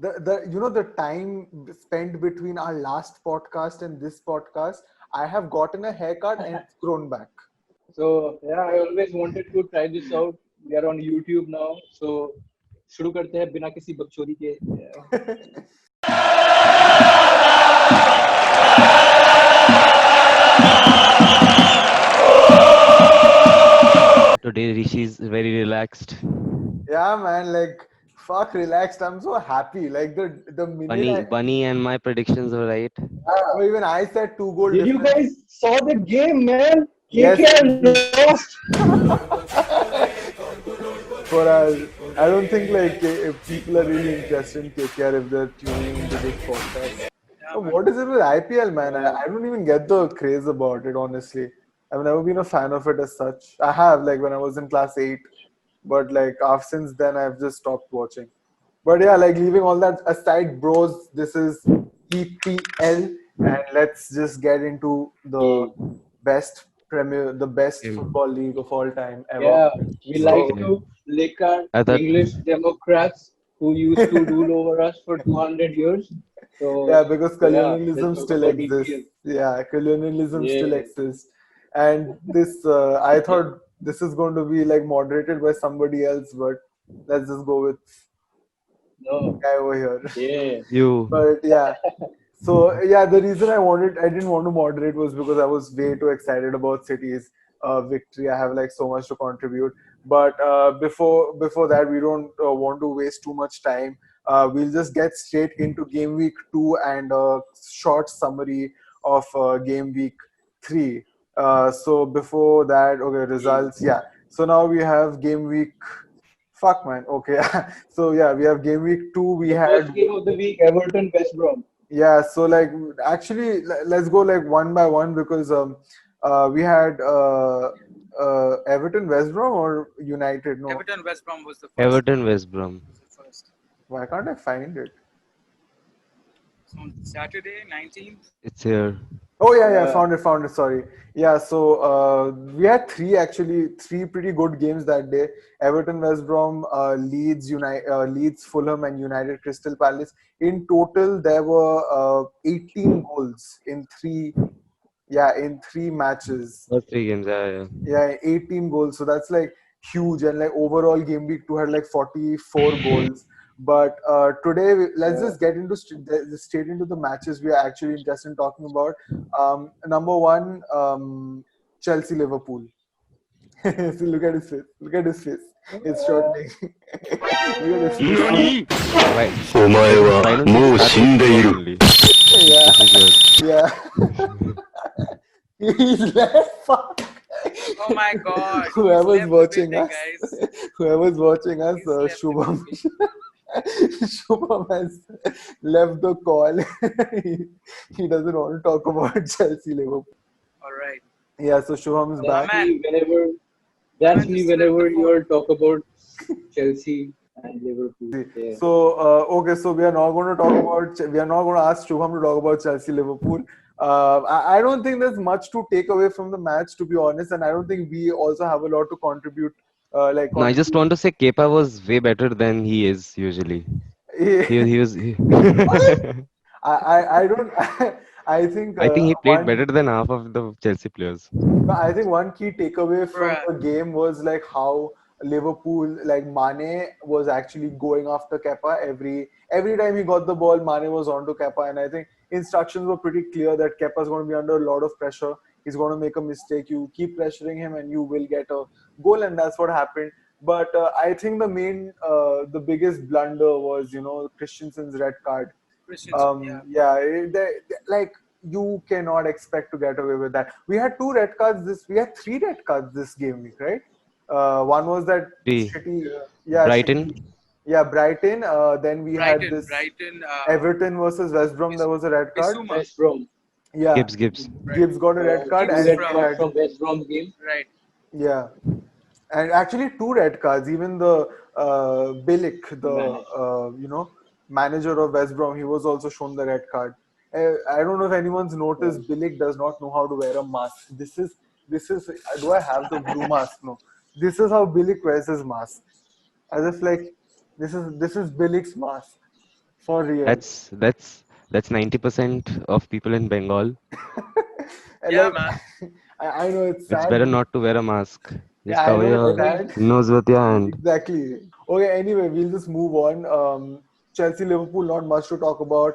the time spent between our last podcast and this podcast, I have gotten a haircut and it's grown back. So yeah, I always wanted to try this out. We are on YouTube now, so शुरू करते हैं बिना किसी बकचोदी के. Today Rishi is very relaxed. Yeah, man, like fuck relaxed. I'm so happy. Like the minute Bunny and my predictions were right. even I said 2 goal Did you difference. guys saw the game, man? Yes, KKR lost. For us, I don't think like if people are really interested in KKR if they're tuning into this podcast. So what is it with IPL, man? I don't even get the craze about it, honestly. I've never been a fan of it as such. I have, like, when I was in class 8. But, like, since then, I've just stopped watching. But, yeah, like, leaving all that aside, bros, this is EPL. And let's just get into the best football league of all time ever. Yeah, we like to lick our English Democrats who used to rule over us for 200 years. So, yeah, because colonialism still exists. EPL. Yeah, colonialism still exists. And this, I thought this is going to be like moderated by somebody else, but let's just go with the guy over here. Yeah. You. But yeah. So yeah, the reason I didn't want to moderate was because I was way too excited about City's victory. I have like so much to contribute. But before that, we don't want to waste too much time. We'll just get straight into Game Week 2 and a short summary of Game Week 3. So before that, okay, results. Yeah. So now we have Game Week. Fuck, man. Okay. So yeah, we have Game Week 2. We had first game of the week, Everton West Brom. Yeah. So like, actually, let's go like one by one because we had Everton West Brom or United. No. Everton West Brom was the first. Everton West Brom. First. Why can't I find it? So on Saturday, 19th. It's here. Oh yeah, found it. Sorry. Yeah, so we had three pretty good games that day. Everton, West Brom, Leeds, Fulham, and United Crystal Palace. In total, there were 18 goals in three matches. Or 3 games, yeah. Yeah, 18 goals. So that's like huge, and like overall Game Week 2 had like 44 goals. But today, let's just get into straight into the matches we are actually interested in talking about. Number one, Chelsea Liverpool. See, look at his face. It's shortening. Look at his face. Right. お前はもう死んでいる。 Yeah. He's left. Fuck. Oh my god. Whoever's watching us, He's Subham. Subham has left the call. He doesn't want to talk about Chelsea Liverpool. Alright. Yeah, so Subham is back. That's me whenever you all talk about Chelsea and Liverpool. Yeah. So okay, so we are not going to ask Subham to talk about Chelsea Liverpool. I don't think there's much to take away from the match, to be honest, and I don't think we also have a lot to contribute. No, I just want to say Kepa was way better than he is usually. He was. I don't. I think he played better than half of the Chelsea players. I think one key takeaway from the game was like how Liverpool, like Mane was actually going after Kepa every time he got the ball. Mane was onto Kepa, and I think instructions were pretty clear that Kepa is going to be under a lot of pressure. He's going to make a mistake. You keep pressuring him, and you will get a goal, and that's what happened. But I think the biggest blunder was Christensen's red card. Like you cannot expect to get away with that. We had 3 red cards this game week, right? One was that City, Brighton. Yeah, Brighton. Then we had this Brighton, Everton versus West Brom. There was a red card. West Brom. Yeah, Gibbs. Gibbs got a red card, and from West Brom game. Right. Yeah, and actually 2 red cards. Even the Bilic, the manager of West Brom, he was also shown the red card. I don't know if anyone's noticed. Bilic does not know how to wear a mask. This is. Do I have the blue mask? No. This is how Bilic wears his mask. As if like this is Bilic's mask. For real. That's 90% of people in Bengal. And Yeah, like, man. I know it's It's sad. better not to wear a mask. Yeah, Just I cover know it's your sad. nose with your hand. Exactly. Okay, anyway, we'll just move on. Chelsea Liverpool, not much to talk about.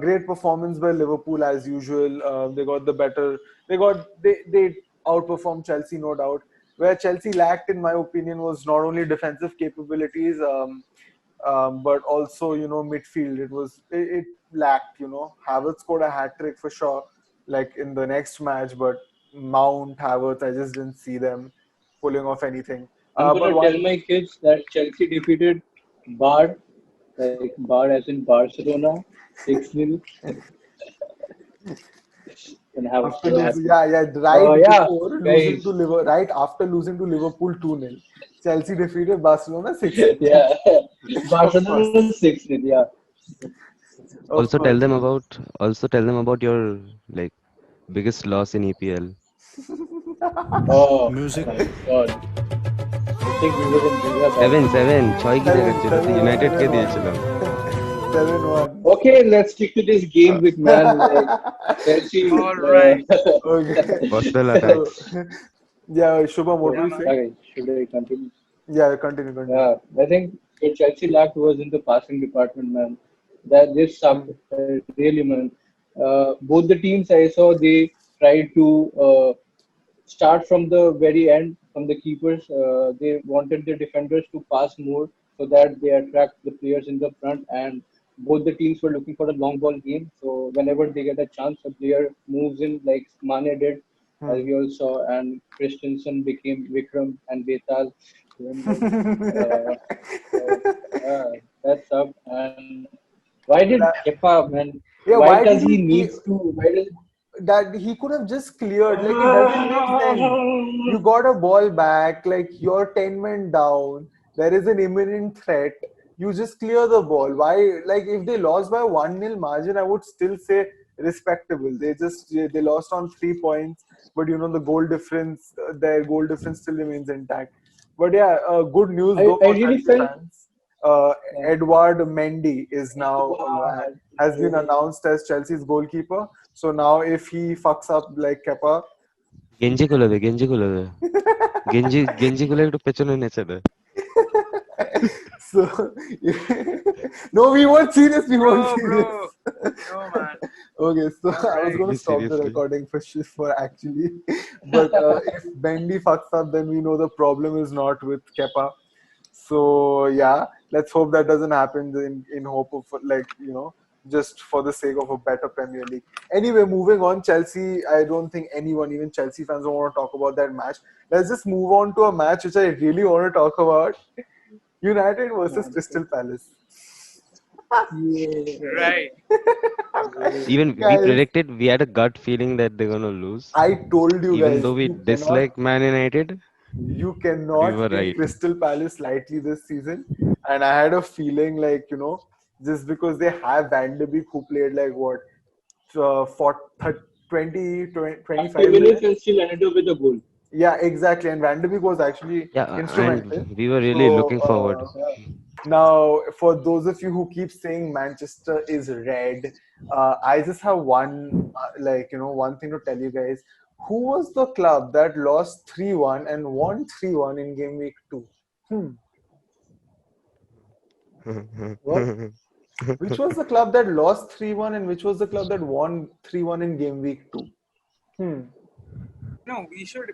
Great performance by Liverpool as usual. They got the better. They outperformed Chelsea, no doubt. Where Chelsea lacked, in my opinion, was not only defensive capabilities, but also midfield. It lacked. Havertz scored a hat trick for sure, like in the next match, but Mount, Havertz, I just didn't see them pulling off anything. I'm But gonna tell my kids that Chelsea defeated Bar, like Bar as in Barcelona, 6-0, and have after a hat losing, trick. yeah, right Yeah, before losing to guys. Liverpool, right after losing to Liverpool 2-0, Chelsea defeated Barcelona 6-0. Yeah, Of Barcelona course, 6-0. Yeah. of course. Also tell them about your like biggest loss in EPL. Oh my God. I think we were in Villa that seven day. Seven ছয় কি Seven, দেখাচ্ছিল তো seven, United কে 7-1, দিয়েছিল 7-1. Okay, let's stick to this game with man. Like Chelsea. All right. Okay, Hostile so attacks. yeah, Shubham, what Yeah, were you man. saying? Okay, should I continue? Yeah, continue, continue. Yeah, I think what Chelsea lacked was in the passing department, man. That this sucked Hmm. really, man. Both the teams I saw, they tried to start from the very end, from the keepers. They wanted the defenders to pass more so that they attract the players in the front. And both the teams were looking for a long ball game. So whenever they get a chance, a player moves in like Mane did, as Hmm. we all saw, and Christensen became Vikram and Betal. Remember? Uh, so, yeah, that sucked. And why did Kepa, man? Yeah, Why why does did he he needs to? Why does that he could have just cleared? Like, it doesn't make sense. You got a ball back, like you're 10 men down, there is an imminent threat. You just clear the ball. Why? Like, if they lost by 1-0 margin, I would still say respectable. They lost on 3 points, but the goal difference, their goal difference still remains intact. But yeah, good news though I for really Chelsea felt? fans. Yeah. Edward Mendy is now has been announced as Chelsea's goalkeeper. So now if he fucks up like Kepa, গেঞ্জি খুলে দে গেঞ্জি খুলে একটু পেছনে নেচে দে so no, we won't see this. We won't Bro, see bro. this. No, man. Okay, so All I was right. going to stop the seriously recording for actually, but if Bendy fucks up, then we know the problem is not with Kepa. So yeah, let's hope that doesn't happen. In hope of just for the sake of a better Premier League. Anyway, moving on, Chelsea. I don't think anyone, even Chelsea fans, don't want to talk about that match. Let's just move on to a match which I really want to talk about: United versus Crystal Palace. Yeah. Right. even we Guys, predicted we had a gut feeling that they're gonna lose I told you even guys, though we dislike Man United you we cannot were take right Crystal Palace lightly this season. And I had a feeling like, just because they have Van de Beek who played like what, for 20, 30 25 minutes and minutes. still ended up with a goal. Yeah, exactly. And Van de Beek was actually yeah instrumental. and we were really So looking forward now, for those of you who keep saying Manchester is red, I just have one thing to tell you guys. Who was the club that lost 3-1 and won 3-1 in game week 2? Hmm. What? Which was the club that lost 3-1 and which was the club that won 3-1 in game week 2? Hmm. No, we should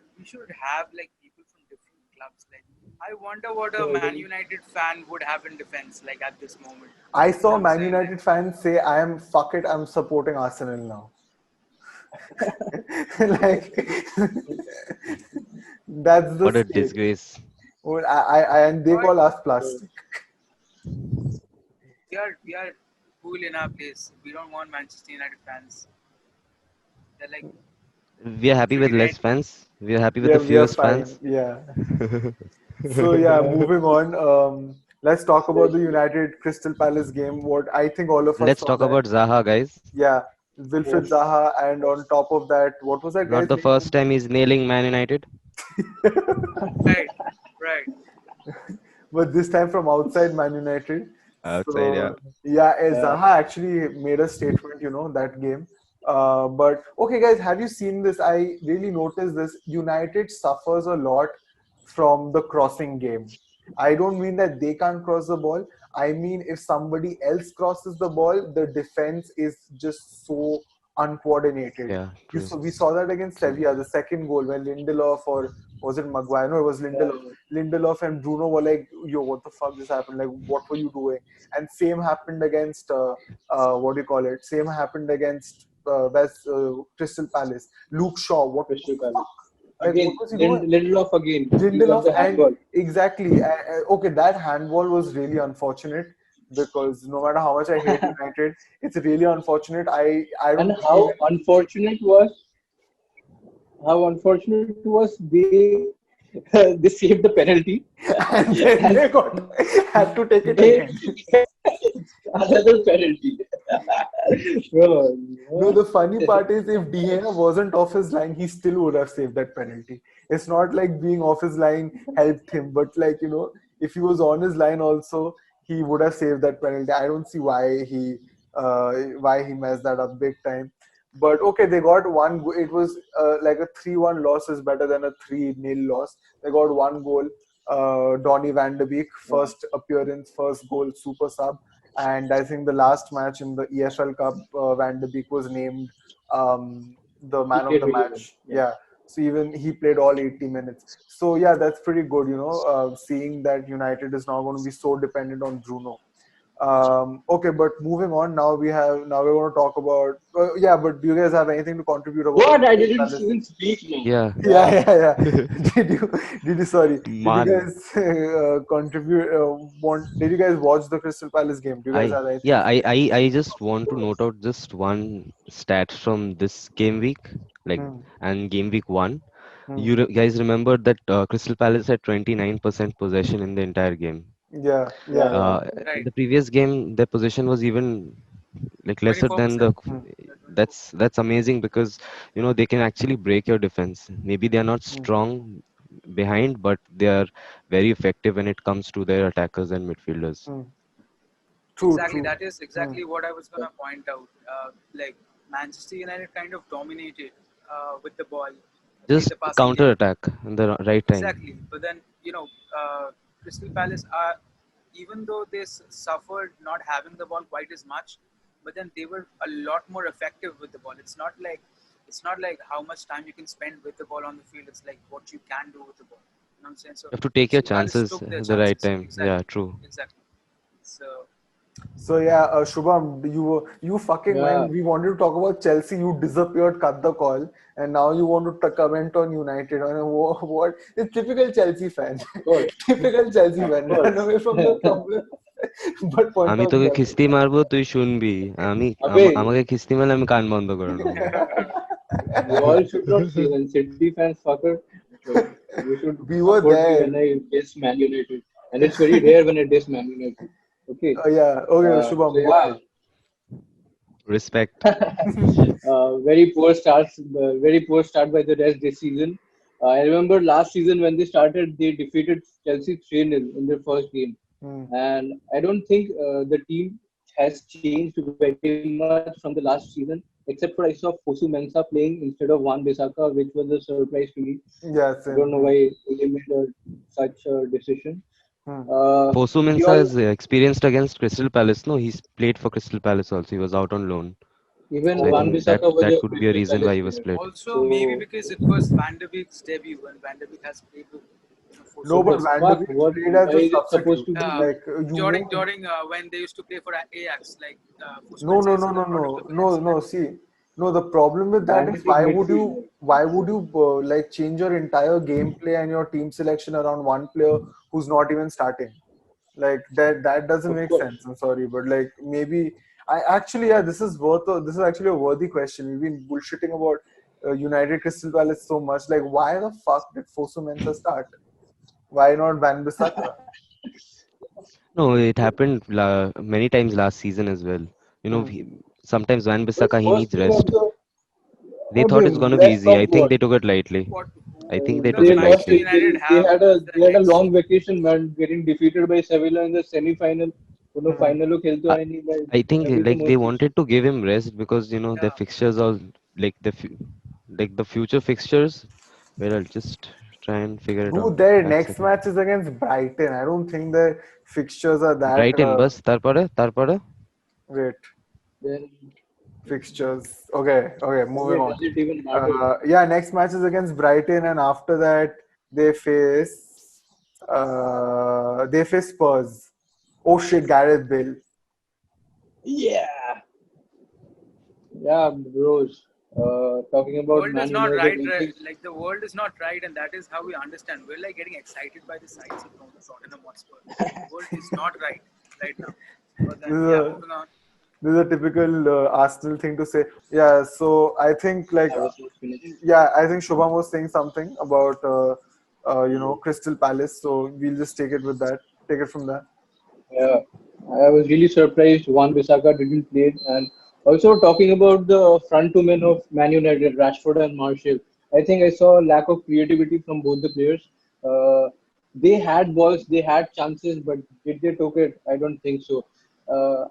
have like people from different clubs. Like, I wonder what a So Man even United fan would have in defense, like at this moment. I You know saw what I'm Man saying? Like, United fans say, fuck it, I'm supporting Arsenal now. Like, that's the what a state. disgrace Well, and they what? call us plastic. We are cool in our place. We don't want Manchester United fans. They're like we are happy with pretty less red. fans we are happy with Yeah, the we are fewest fine. fans Yeah. So yeah, moving on. Let's talk about the United Crystal Palace game. What I think all of us let's saw talk that. about Zaha guys Yeah, Wilfred yes, Zaha, and on top of that, what was that not guy's the name? first time he's nailing Man United Right, right. But this time from outside Man United. Outside, yeah. So yeah, Yeah. Zaha actually made a statement, that game. But okay, guys, have you seen this? I really noticed this. United suffers a lot from the crossing game. I don't mean that they can't cross the ball. I mean, if somebody else crosses the ball, the defense is just so uncoordinated. Yeah, true. We saw that against True. Sevilla, the second goal when Lindelof, or was it Maguire? No, it was Yeah. Lindelof. Lindelof and Bruno were like, "Yo, what the fuck just happened? Like, what were you doing?" And same happened against what do you call it? Same happened against Crystal Palace. Luke Shaw, what Crystal the fuck? Palace. Like, what Again, was he doing? Lindelof again. He got Lindelof, the and handball. exactly. Okay, that handball was really unfortunate because no matter how much I hate United, it's really unfortunate. I And don't believe how unfortunate was they saved the penalty and then and they had to take it they again. another penalty. Bro, No, what? the funny part is if De Gea wasn't off his line, he still would have saved that penalty. It's not like being off his line helped him, but like if he was on his line also, he would have saved that penalty. I don't see why he messed that up big time. But okay, they got one. It was like a 3-1 loss is better than a 3-0 loss. They got one goal. Donny van de Beek, Yeah, first appearance, first goal, super sub. And I think the last match in the EFL Cup, Van de Beek was named the he man of played the really well. match. Yeah, Yeah, so even he played all 80 minutes. So yeah, that's pretty good. Seeing that United is now going to be so dependent on Bruno. Okay, but moving on. Now we're going to talk about. Yeah, but do you guys have anything to contribute about what? I Crystal didn't Palace? even speak, man. Yeah. Yeah, Yeah. yeah, yeah. Did you? Sorry. Did you Man. guys contribute? Did you guys watch the Crystal Palace game? Do you guys I have anything yeah, to say? I just want to note out just one stat from this game week, like, Hmm. and game week one. Hmm. You guys remember that Crystal Palace had 29% possession in the entire game. Yeah, Yeah, yeah. yeah. In Right. the previous game, their possession was even like lesser than 24%. the. Hmm. Yeah, 24. That's amazing because they can actually break your defense. Maybe they are not Hmm. strong behind, but they are very effective when it comes to their attackers and midfielders. Hmm. True, Exactly. true. That is Hmm. exactly what I was gonna point out. Like Manchester United kind of dominated with the ball, played Just the passing counter game. attack in the right Exactly. time. But then Crystal Palace are, even though they suffered not having the ball quite as much, but then they were a lot more effective with the ball. It's not like how much time you can spend with the ball on the field. It's like what you can do with the ball. You know what I'm saying? So You have to take your Crystal Palace chances took their at the right chances. time. Yeah, Exactly. true. Exactly. So So yeah, Shubham, you fucking Yeah. when we wanted to talk about Chelsea, you disappeared, cut the call, and now you want to comment on United. I mean, what? It's typical Chelsea fan. Of course. Typical Chelsea Of fan. Run course. away from the problem, but point আমি out তোকে the খিস্তি মারবো তুই শুনবি আমি Abey, আমাকে খিস্তি মারলে আমি কান বন্ধ করে নেবো you all should not say when City fans fucker. You should we were support me there. when I diss Man United, and it's very rare when I diss Man United. Okay. Yeah. Okay, So Shubham, go yeah, ahead. respect. very poor start by the rest this season. I remember last season when they started, they defeated Chelsea 3-0 in their first game. Hmm. And I don't think the team has changed very much from the last season, except for I saw Fosu Mensah playing instead of Wan Bissaka, which was a surprise to me. Yeah, I don't same. know Hmm. why they made such a decision. Hmm. Fosu We Mensah all, is experienced against Crystal Palace. No, he's played for Crystal Palace also. He was out on loan. even So I Wan Oh. think that Bissaka was that a could be a Crystal reason why Palace he was player. played. also maybe So because it was Van der Beek's debut, and Van der Beek has played with Fosu No, what the but Mensah. Van de fuck? Beek What? played as Why a is it supposed substitute. to be? Like you During won't. during when they used to play for Ajax, like Fosu No, Mensah no, is no, a no, product no, of no, Ajax. no. See, no. The problem with that Van is de Beek midfield. why would you like change your entire gameplay and your team selection around one player who's not even starting? Like that doesn't Of make course. sense. I'm sorry, but like maybe I actually yeah. This is actually a worthy question. We've been bullshitting about United Crystal Palace so much. Like, why the fuck did Fosu Mensah start? Why not Van Bissaka? No, it happened many times last season as well. Hmm. Sometimes Van But Bissaka he first needs game of rest. the They thought okay, it's gonna be rest easy. of I think what? they took it lightly. What I who think they took does They it lost Manchester it. lightly. United have They as the had a next? long vacation, man, getting defeated by Sevilla in the semi-final. उन्होंने final को खेलते I, हुए नहीं भाई I think लगे तो like they मस्त wanted to give him rest because the Yeah. fixtures are like like the future fixtures. Where I'll just try and figure it out. Dude, their One next second. match is against Brighton. I don't think the fixtures are that. Brighton, bus. তারপরে Wait, then fixtures. Okay, moving yeah, on. does it even matter? Yeah, next match is against Brighton, and after that they face Spurs. Oh shit, Gareth Bale. Yeah, yeah, bros. Talking about World is Man not United, right, I think like the world is not right, and that is how we understand. We're like getting excited by the sights of Tottenham Hotspur. World is not right now. But This then, is yeah, a moving on. this is a typical Arsenal thing to say. Yeah, so I think like I was not finished. yeah, I think Shubham was saying something about Crystal Palace. So we'll just take it with that. Take it from there. Yeah, I was really surprised Juan Bissaka didn't play. And also talking about the front two men of Man United, Rashford and Martial, I think I saw a lack of creativity from both the players. They had balls, they had chances, but did they took it? I don't think so.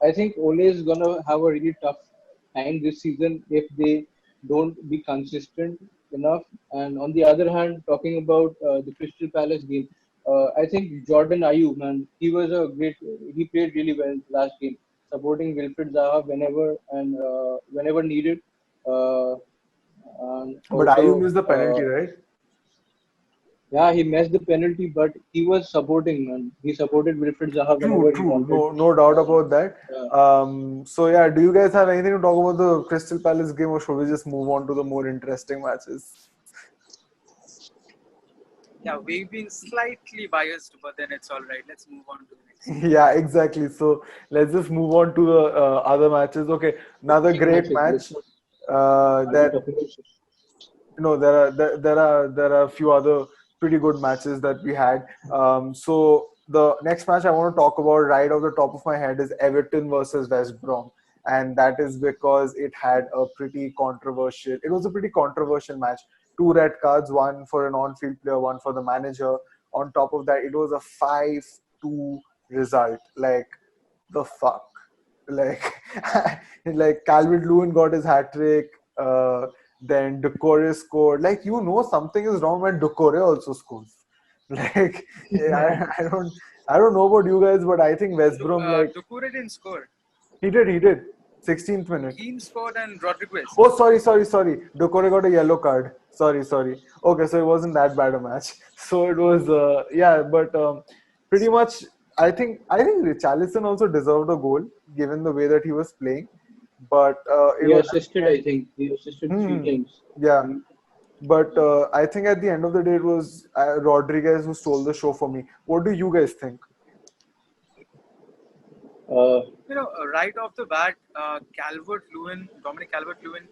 I think Ole is gonna have a really tough time this season if they don't be consistent enough. And on the other hand, talking about the Crystal Palace game, I think Jordan Ayew, man, he played really well last game, supporting Wilfred Zaha whenever needed. Uh, and But Ayew also, missed the penalty, right? yeah, he missed the penalty, but he was supporting, man. He supported Wilfred Zaha True, whenever he true. wanted. No doubt about that. Yeah. So yeah, do you guys have anything to talk about the Crystal Palace game, or should we just move on to the more interesting matches? Yeah, we've been slightly biased, but then it's all right. Let's move on to the next. Yeah, exactly. So let's just move on to the other matches. Okay, another Big great matches. match. Are we That talking about? there are a few other pretty good matches that we had. So the next match I want to talk about right off the top of my head is Everton versus West Brom, and that is because it was a pretty controversial match. Two red cards, one for an on-field player, one for the manager. On top of that, it was a 5-2 result. Like the fuck. Like like Calvert Lewin got his hat trick. Then Doucouré scored. Like something is wrong when Doucouré also scores. Like I don't know about you guys, but I think West Brom Doucouré didn't score. he did 16th minute. Keane scored and Rodriguez. Oh, sorry. Doucouré got a yellow card. Sorry. Okay, so it wasn't that bad a match. So it was, yeah, but pretty much, I think Richarlison also deserved a goal given the way that he was playing. But it He was assisted, I think. He assisted three times. yeah. But I think at the end of the day, it was Rodriguez who stole the show for me. What do you guys think? Uh, Right off the bat, Dominic Calvert-Lewin,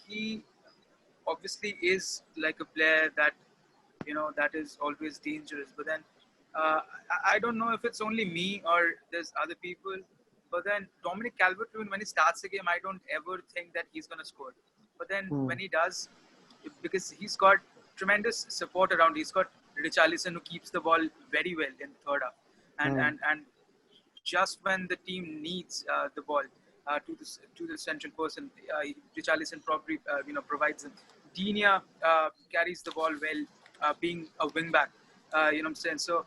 he obviously is like a player that that is always dangerous. But then I don't know if it's only me or there's other people. But then Dominic Calvert-Lewin, when he starts the game, I don't ever think that he's gonna score. But then when he does, because he's got tremendous support around, he's got Richarlison who keeps the ball very well in the third half, and just when the team needs the ball to the central person, Richarlison probably provides them. Dinia carries the ball well, being a wing back. You know what I'm saying? So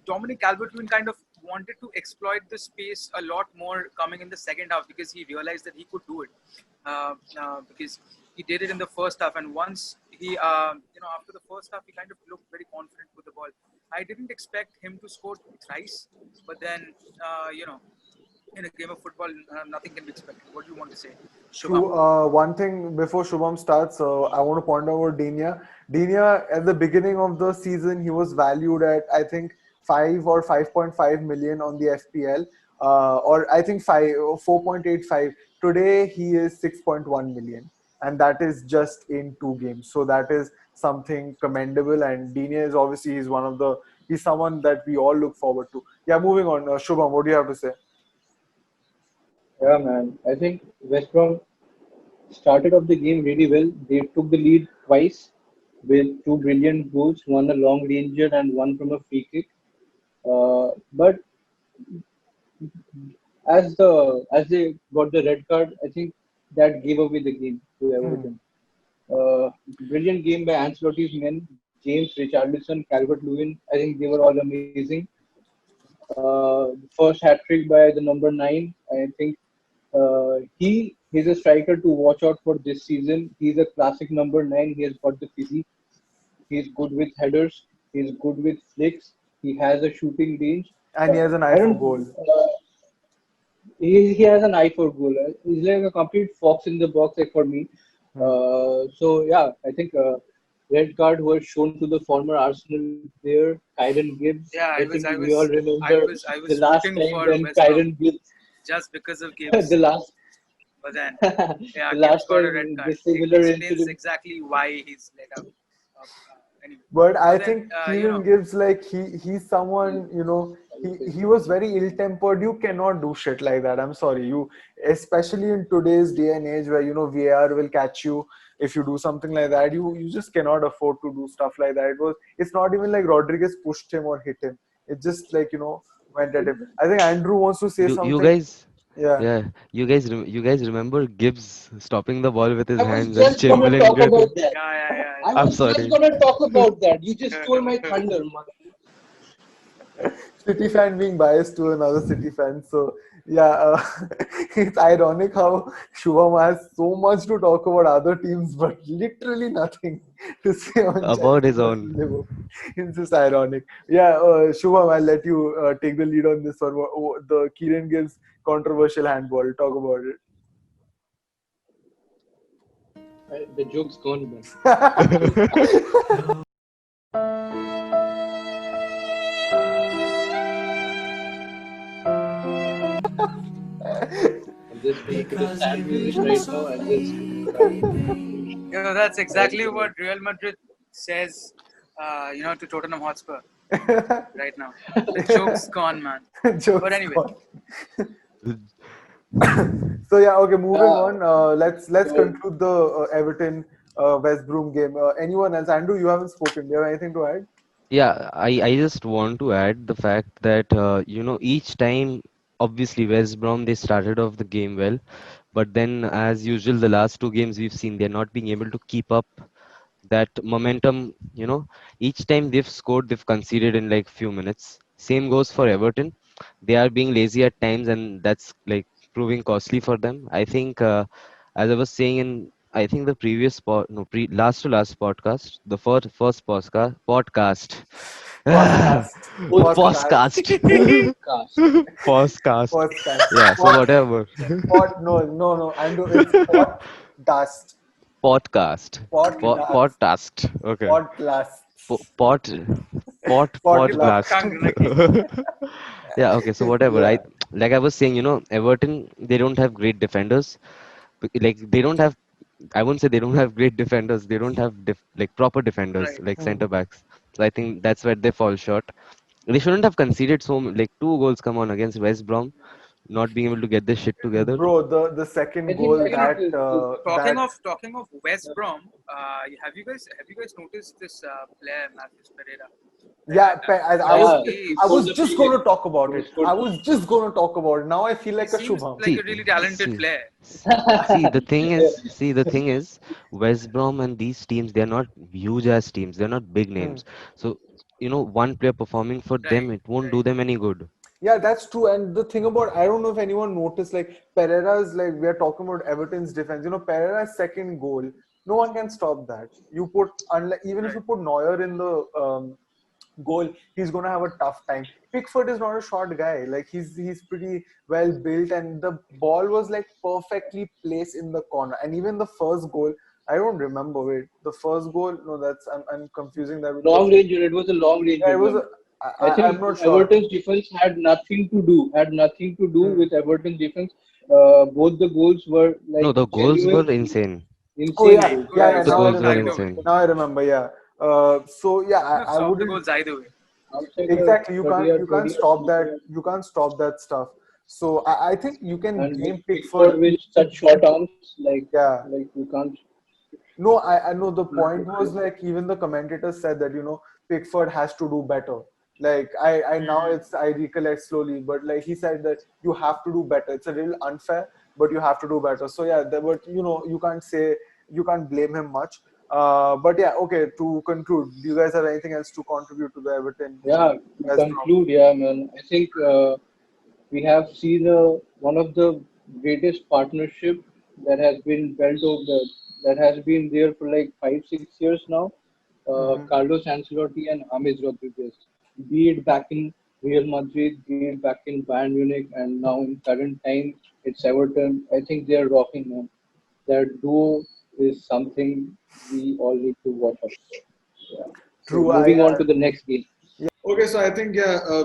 Dominic Calvert-Lewin kind of wanted to exploit the space a lot more coming in the second half because he realized that he could do it. Because he did it in the first half, and once he, after the first half, he kind of looked very confident with the ball. I didn't expect him to score thrice, but then, in a game of football, nothing can be expected. What do you want to say, Shubham? True. One thing before Shubham starts, I want to point out about Dinia. Dinia, at the beginning of the season, he was valued at I think 5 or 5.5 million on the FPL, or I think 4.85. Today he is 6.1 million, and that is just in 2 games. So that is something commendable. And Dinia is obviously he's someone that we all look forward to. Yeah, moving on. Shubham, what do you have to say? yeah, man. I think West Brom started off the game really well. They took the lead twice with two brilliant goals, one a long ranger and one from a free kick. But as they got the red card, I think that gave away the game to Hmm. Everton. Brilliant game by Ancelotti's men, James, Richarlison, Calvert-Lewin. I think they were all amazing. First hat trick by the number nine. I think he's a striker to watch out for this season. He's a classic number nine. He has got the physique. He's good with headers. He's good with flicks. He has a shooting range. And he has an eye I for don't. goal. He has an eye for goal. He's like a complete fox in the box, like for me. Hmm. So yeah, I think red card was shown to the former Arsenal player Kyron Gibbs. Yeah, I think we all I remember was, I the was last rooting time for when West Brom Kyron Gibbs, just because of the Gibbs, last, but then yeah, the Gibbs last got a red time card. the It similar explains incident. exactly why he's like a. Anyway, But I but then think Kieran Gibbs, like he's He, someone, he was very ill-tempered. You cannot do shit like that. I'm sorry. Especially in today's day and age where VAR will catch you if you do something like that. You just cannot afford to do stuff like that. It's not even like Rodriguez pushed him or hit him. It just like went at him. I think Andrew wants to say You something. guys, Yeah. yeah, you guys remember Gibbs stopping the ball with his I was hands and just gonna Chamberlain talk did. about that. yeah, I I'm was just sorry. gonna talk about that. You just stole my thunder, man. City fan being biased to another City fan. So yeah, it's ironic how Shubham has so much to talk about other teams, but literally nothing to say on About Chelsea his versus own. Liverpool. It's just ironic. Yeah, Shubham, I'll let you take the lead on this one. The Kieran Gibbs controversial handball. Talk about The joke's gone, man. it. I'm just gonna put a sad music right now and just that's exactly what Real Madrid says. To Tottenham Hotspur right now. The joke's gone, man. But Joke's anyway, gone. So yeah, okay. Moving uh, on. Let's so conclude the Everton West Brom game. Anyone else? Andrew, you haven't spoken. Do you have anything to add? Yeah, I just want to add the fact that each time obviously West Brom they started off the game well, but then as usual the last two games we've seen they're not being able to keep up that momentum. Each time they've scored, they've conceded in like few minutes. Same goes for Everton. They are being lazy at times, and that's like proving costly for them. I think, as I was saying in, I think the previous no, last to last podcast, the first podcast, Podcast. Podcast. podcast, cast. podcast. Podcast. Yeah. So Pod. whatever, Pod. No, no, no. Andrew, it's pod dust. podcast, Pod dust. podcast. Okay. Pod blast. Po- pot Pod pot blast. blast. Yeah, okay, so whatever. Yeah. Like I was saying, Everton they don't have great defenders. Like they don't have, I wouldn't say they don't have great defenders. They don't have like proper defenders right. like Hmm. center backs. So I think that's where they fall short. They shouldn't have conceded like two goals, come on, against West Brom, not being able to get this shit together. Bro, the second I think goal I think that Talking that of West Brom, have you guys noticed this player Matthews Pereira? yeah, I was he I scored was the just free going kick. to talk about He it. scored I the was free just going to talk about it. Now I feel He like a seems Shubham. like a See, really talented see, player. see, the thing is, West Brom and these teams, they're not huge ass teams. They're not big Hmm. names. So, one player performing for them, Right, it won't do right, them any good. Yeah, that's true. And the thing about I don't know if anyone noticed, like Pereira's like we are talking about Everton's defense. Pereira's second goal, no one can stop that. You put unlike even if right. you put Neuer in the goal, he's gonna have a tough time. Pickford is not a short guy. Like he's pretty well built, and the ball was like perfectly placed in the corner. And even the first goal, I don't remember. Wait, the first goal? No, I'm confusing that with the. Long ranger. It was a long Yeah, ranger it was. one. I I'm think not sure. Everton's defense had nothing to do Hmm. with Everton's defense. Both the goals were No, like the goals were genuine, insane. Oh insane yeah, goals. yeah, Yeah, yeah. The Now I goals were remember. Either way. insane. Now I remember. Yeah. So yeah, You have I stopped the wouldn't goals either way. outside the exactly. You 30 can't or you can't 20 or stop 25 that. yards. You can't stop that stuff. So I think you can And with blame Pickford. Pickford with such short arms, Yeah. like you can't. No, I know the point was like even the commentator said that Pickford has to do better. Like I now I recollect slowly, but like he said that you have to do better. It's a little unfair, but you have to do better. So yeah, but you can't blame him much. But yeah, okay. To conclude, do you guys have anything else to contribute to the Everton Yeah, to West Brom? conclude, yeah, man, I think we have seen one of the greatest partnership that has been built over that has been there for like 5 6 years now. Hmm. Carlos Ancelotti and James Rodriguez, be it back in Real Madrid, be it back in Bayern Munich, and now in current time it's Everton. I think they are rocking, man. That duo is something we all need to watch out for. Yeah. So True. moving on to the next game. Okay, so I think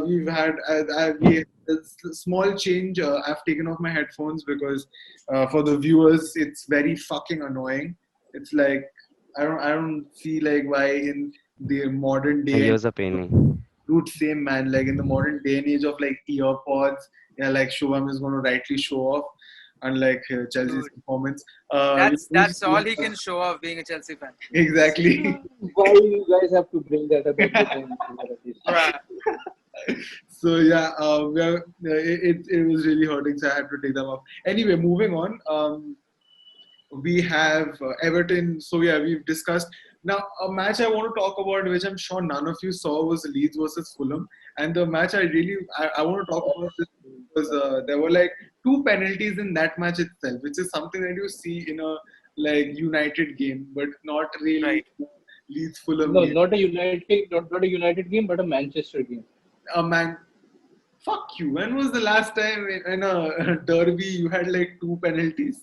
we've had a small change. I've taken off my headphones because for the viewers it's very fucking annoying. It's like I don't see like why in the modern My day and ears are paining. dude, same man, like in the modern day and age of like earpods, yeah, like Shubham is going to rightly show off, unlike Chelsea's Dude, performance. that's all he can show off being a Chelsea fan. Exactly. Why you guys have to bring that up every time? Bruh. So yeah, it was really hurting, so I had to take them off. Anyway, moving on. We have Everton. So yeah, we've discussed. Now, a match I want to talk about, which I'm sure none of you saw, was Leeds versus Fulham. And the match I want to talk about this because there were like two penalties in that match itself, which is something that you see in a like United game, but not really Right. Leeds Fulham No, game. not a United game, but a Manchester game. Man, fuck you. When was the last time in a derby you had like two penalties?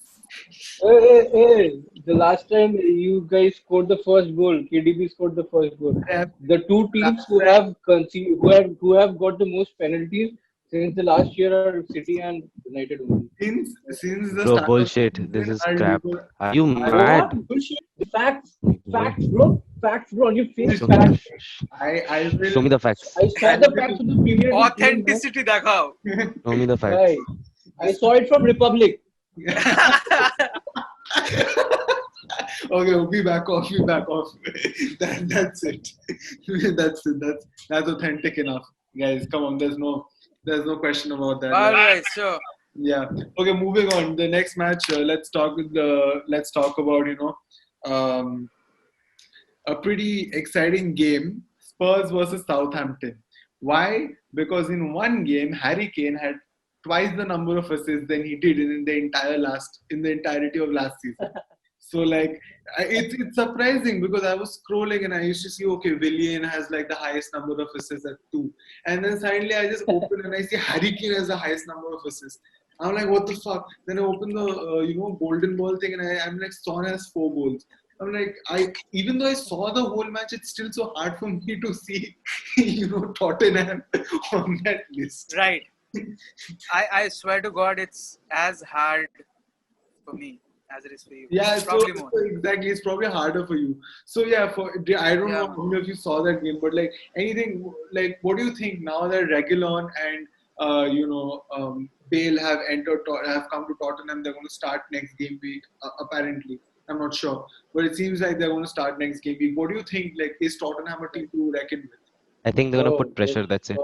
Hey, the last time you guys scored the first goal, KDB scored the first goal. Yeah, The two teams last who time have who have got the most penalties since the last year are City and United only. since the Bro, start of the bullshit. This season, is crap. Are you I, What mad? bullshit? Facts, Bro. bro. Facts, bro. On your face, Show me the facts. I will show me the facts. I saw the facts of the Premier League game, man. Authenticity dakhao. Show me the facts. Right. I saw it from Republic. Okay, we'll be back off. That's it. That's it. That's authentic enough, guys. Come on, there's no question about that. All right, so Yeah. Okay, moving on. The next match. Let's talk about um, a pretty exciting game. Spurs versus Southampton. Why? Because in one game, Harry Kane had twice the number of assists than he did in the entirety of last season. So like it's surprising because I was scrolling and I used to see okay, Willian has like the highest number of assists at 2, and then suddenly I just open and I see Harry Kane has the highest number of assists. I'm like, what the fuck? Then I open the golden ball thing and I'm like, Son has 4 goals. I'm like, even though I saw the whole match, it's still so hard for me to see Tottenham on that list. right. I swear to God, it's as hard for me as it is for you. Yeah, so Probably more. exactly, it's probably harder for you. So yeah, I don't Yeah. know how many of you saw that game, but like anything, like what do you think now that Reguilon and Bale have come to Tottenham? They're going to start next game week. Apparently, I'm not sure, but it seems like they're going to start next game week. What do you think? Like, is Tottenham a team to reckon with? I think they're gonna Oh, put pressure, that's it.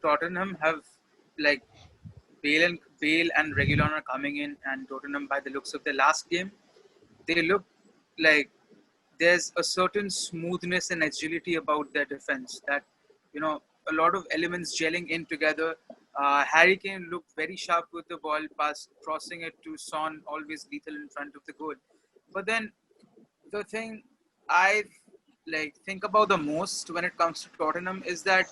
Tottenham have like Bale and Reguilon are coming in, and Tottenham, by the looks of the last game, they look like there's a certain smoothness and agility about their defense that a lot of elements gelling in together. Harry Kane looked very sharp with the ball, crossing it to Son, always lethal in front of the goal. But then the thing I think about the most when it comes to Tottenham is that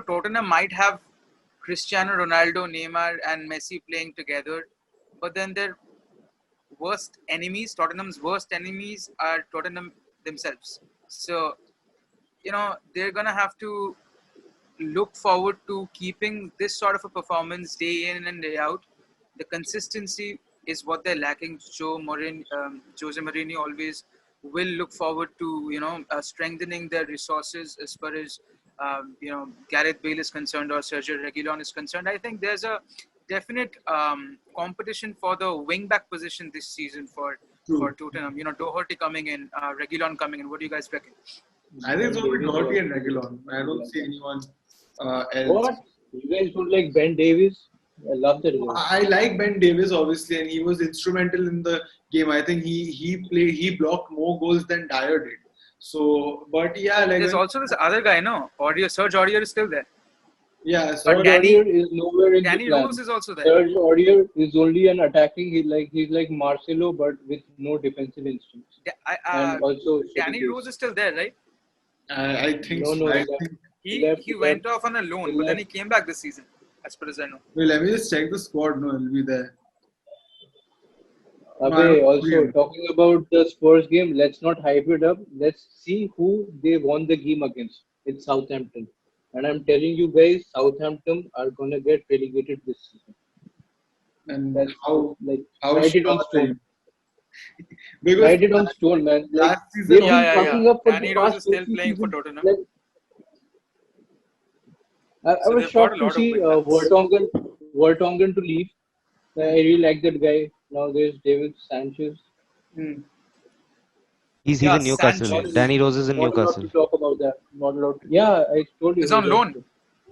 Tottenham might have Cristiano Ronaldo, Neymar, and Messi playing together, but then their Tottenham's worst enemies are Tottenham themselves. So they're gonna have to look forward to keeping this sort of a performance day in and day out. The consistency is what they're lacking. Jose Mourinho always will look forward to strengthening their resources as far as Gareth Bale is concerned or Sergio Reguilon is concerned. I think there's a definite competition for the wing back position this season for True. Tottenham. Doherty coming in, Reguilon coming in. What do you guys reckon? I think it's Ben going to be Davies Doherty also and is Reguilon. I don't like see that. anyone else. What? You guys don't like Ben Davies? I love that guy. I like Ben Davis obviously, and he was instrumental in the game. I think he blocked more goals than Dyer did. So, but yeah, like There's when, also this other guy, no? Serge Aurier is still there. yeah, But Serge so Danny Aurier is nowhere in the Danny Rose plan. is also there. Serge Aurier is only an attacking. He's like Marcelo, but with no defensive instincts and also steady Danny Rose pace. is still there, right? I think No, so. no, I he left. think. He He left. he He left. went off on a loan, He but then left. he came back this season, as far as I know. Wait, let me just check the squad. No, it'll be there. No, I Abe, don't see also him. talking about the Spurs game, let's not hype it up. Let's see who they won the game against. It's Southampton. And I'm telling you guys, Southampton are gonna get relegated this season. And That's like how write it sure on are you? stone. Because Write it on stone, man. Like last season they've also, been Yeah. fucking up for the Danny Rose past is two, still three playing for seasons. Tottenham, Like I so was they've got a shocked to lot of see wingbacks. Vertonghen to leave. I really like that guy. Now there's David Sanchez. hmm, He's Yeah, in Newcastle. Not Sanchez Danny Rose is in not allowed to Newcastle. talk about that. Not allowed. Yeah, I told you is he's on loan. also.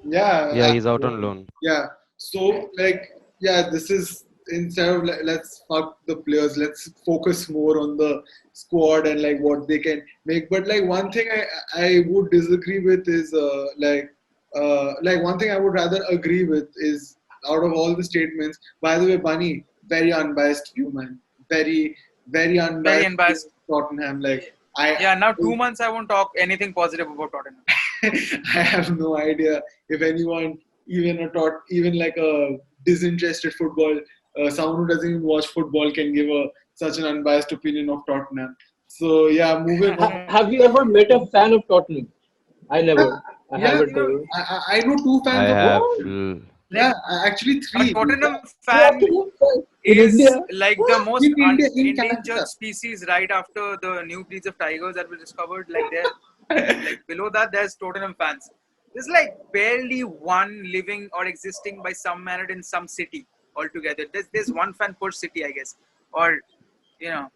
Yeah, yeah, he's out Yeah. on loan. yeah. So this is instead of let's fuck the players, let's focus more on the squad and like what they can make. But like one thing I would disagree with is like one thing I would rather agree with is out of all the statements. By the way, Bunny, very unbiased view, man. Very Very unbiased view unbiased. of Tottenham. Like I Yeah, now 2 months I won't talk anything positive about Tottenham. I have no idea if anyone, even like a disinterested football, someone who doesn't even watch football can give such an unbiased opinion of Tottenham. So yeah, moving on. Have you ever met a fan of Tottenham? I Yeah, never. I yeah, haven't You know, ever. I know two I fans of have. What? yeah, like actually a three. Tottenham fan Tottenham fan in is India? like the What? most In India, in endangered Calcutta. species right after the new breeds of tigers that were discovered. Like below that, there's Tottenham fans. There's like barely one living or existing by some manner in some city altogether. There's one fan per city, I guess, or you know,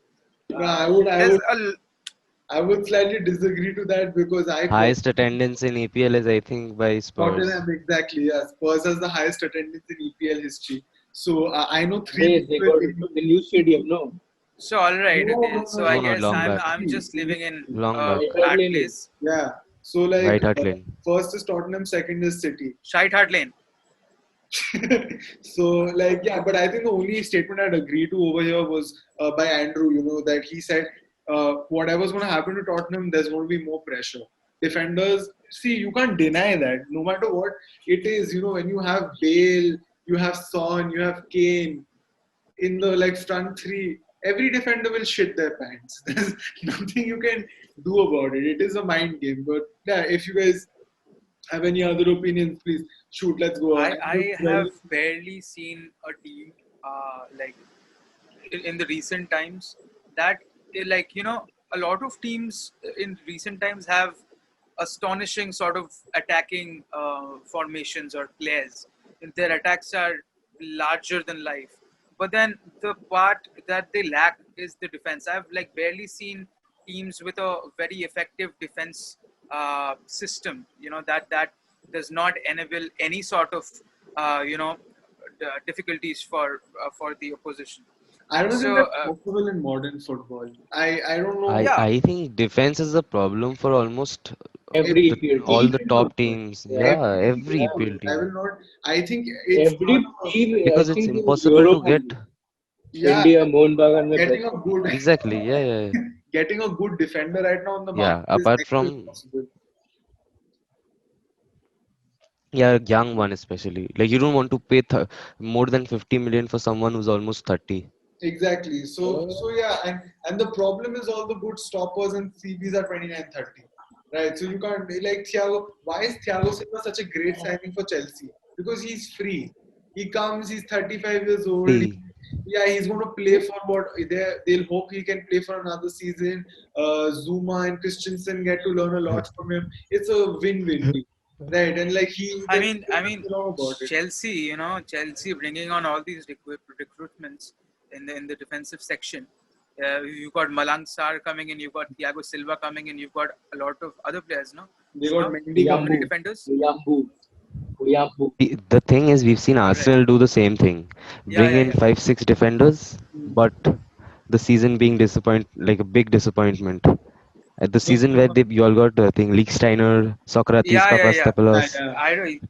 No, there's I would slightly disagree to that because I Highest personally attendance in EPL is, I think, by Spurs. Tottenham exactly. Yeah, Spurs has the highest attendance in EPL history. So I know three They people got in. the new stadium, no? so all right, No, okay. no, no, So I No, no. no, guess long back. I'm just living in Long a back. White Hart bad Lane. place. Yeah. So like White Hart Lane. first is Tottenham, second is City. Shite Hart Lane. So like yeah, but I think the only statement I'd agree to over here was by Andrew. You know that he said whatever's going to happen to Tottenham, there's going to be more pressure. Defenders, see, you can't deny that. No matter what it is, you know, when you have Bale, you have Son, you have Kane in the like front three, every defender will shit their pants. There's nothing you can do about it. It is a mind game. But yeah, if you guys have any other opinions, please shoot. Let's go. I have barely seen a team like in the recent times that like a lot of teams in recent times have astonishing sort of attacking formations or players. Their attacks are larger than life, but then the part that they lack is the defense. I've like barely seen teams with a very effective defense system, that does not enable any sort of difficulties for the opposition. I don't think So that's possible in modern football. I don't know. I yeah, I think defense is a problem for almost Every the EPL all team. the Every top football. teams. Yeah. Yeah, Every every Yeah. EPL football. I team. will not. I think it's not Every a, team, I Because it's think in impossible Europe to get. only. yeah, India, Mohun Bagan में getting best a होती good है. Exactly. Yeah. getting a good defender right now on the Yeah. market is Apart next to from impossible. yeah, young one especially. Like you don't want to pay more than 50 million for someone who's almost 30. Exactly. So yeah, and the problem is all the good stoppers and CBs are 29, 30. Right. So you can't like Thiago. Why is Thiago Silva such a great signing for Chelsea? Because he's free. He comes. He's 35 years old. Free. Yeah, he's going to play for what they'll hope he can play for another season. Zuma and Christensen get to learn a lot from him. It's a win-win deal, right? And like I they mean, I mean, know about it. Chelsea bringing on all these recruitments in the defensive section. You've got Malang Sarr coming in. You've got Thiago Silva coming in. You've got a lot of other players. No, They got Subham? Mendy How coming. many Yambu, defenders? Yambu, Yambu. The thing is, we've seen Right. Arsenal do the same thing, Yeah, bring yeah, in yeah. 5, 6 defenders, but the season being like a big disappointment. At the So, season where you all got, I think, Lichtsteiner, Socrates, Yeah, yeah, yeah. yeah, Papastapelos, yeah. I don't.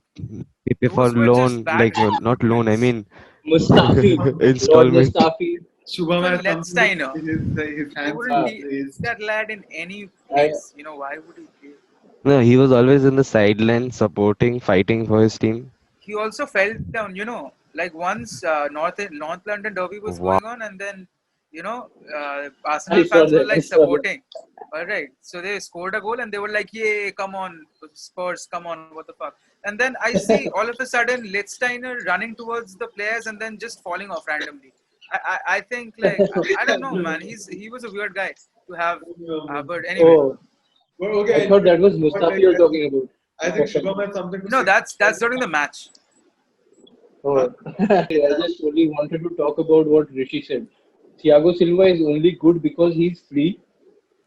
Pepe for Those were just loan, bad like not loan, I recruitments. mean Mustafi, Lord installment. Mustafi. Shubham Even has something. Letzsteiner, His they hands wouldn't are Uh, take raised. that lad in any I, place. Why would he play? No, he was always in the sideline, supporting, fighting for his team. He also fell down. Like once North London Derby was Wow. going on, and then I Arsenal saw fans were that. I like saw that. supporting. All right, so they scored a goal, and they were like, "Yay, come on, Spurs, come on, what the fuck?" And then I see all of a sudden Lichtsteiner running towards the players and then just falling off randomly. I think like I don't know, man. He was a weird guy to have, but anyway. Oh, But I okay, thought that was but Mustafi you're talking about. I think Shubham has something to No, say. that's during the match. Huh? Oh, I just only wanted to talk about what Rishi said. Thiago Silva is only good because he's free.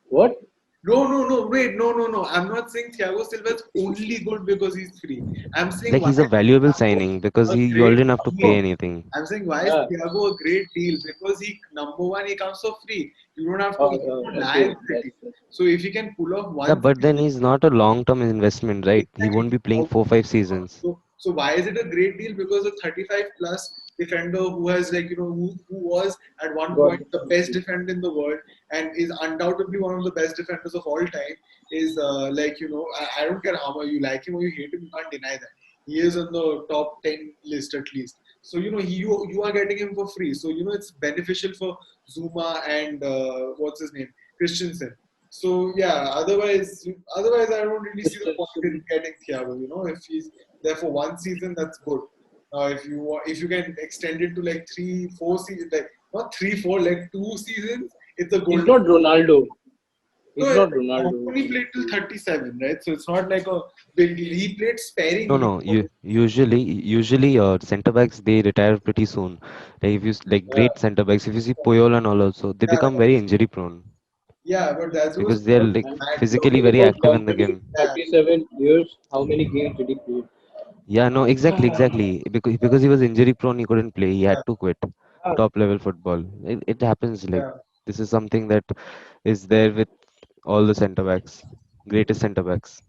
What? No, wait, no. I'm not saying Thiago Silva is only good because he's free. I'm saying Like why he's a is valuable Thiago signing because a you all great didn't have to pay deal? anything. I'm saying why is Yeah. Thiago a great deal? Because number one, he comes for free. You don't have to. He's no Okay. liability. So if he can pull off Yeah, one but then season, he's not a long-term investment, right? He exactly. won't be playing 4, 5 seasons. So why is it a great deal? Because a 35 plus defender who has who was at one Got point it. the best defender in the world and is undoubtedly one of the best defenders of all time is I don't care how much you like him or you hate him, you can't deny that he is on the top 10 list at least. So you are getting him for free. So it's beneficial for Zuma and what's his name, Christensen. So yeah, otherwise I don't really see the point in getting Thiago. If he's there for one season, that's good. If you can extend it to like 3, 4 seasons, like not 3, 4, like 2 seasons, it's a He's golden. not Ronaldo. No, He's not Ronaldo. only played till 37, right? So it's not like a big deal. He played sparingly. No. Usually, center backs they retire pretty soon. Like if like Yeah, great center backs, if you see Puyol and all also, they yeah, become very injury prone yeah. But that's because because they're like I'm physically talking very about active in the somebody game. yeah, 37 years. How many games did he play? Yeah, no, exactly. Because he was injury prone, he couldn't play. He yeah, had to quit top level football. It happens. Like yeah. this is something that is there with all the center backs, greatest center backs.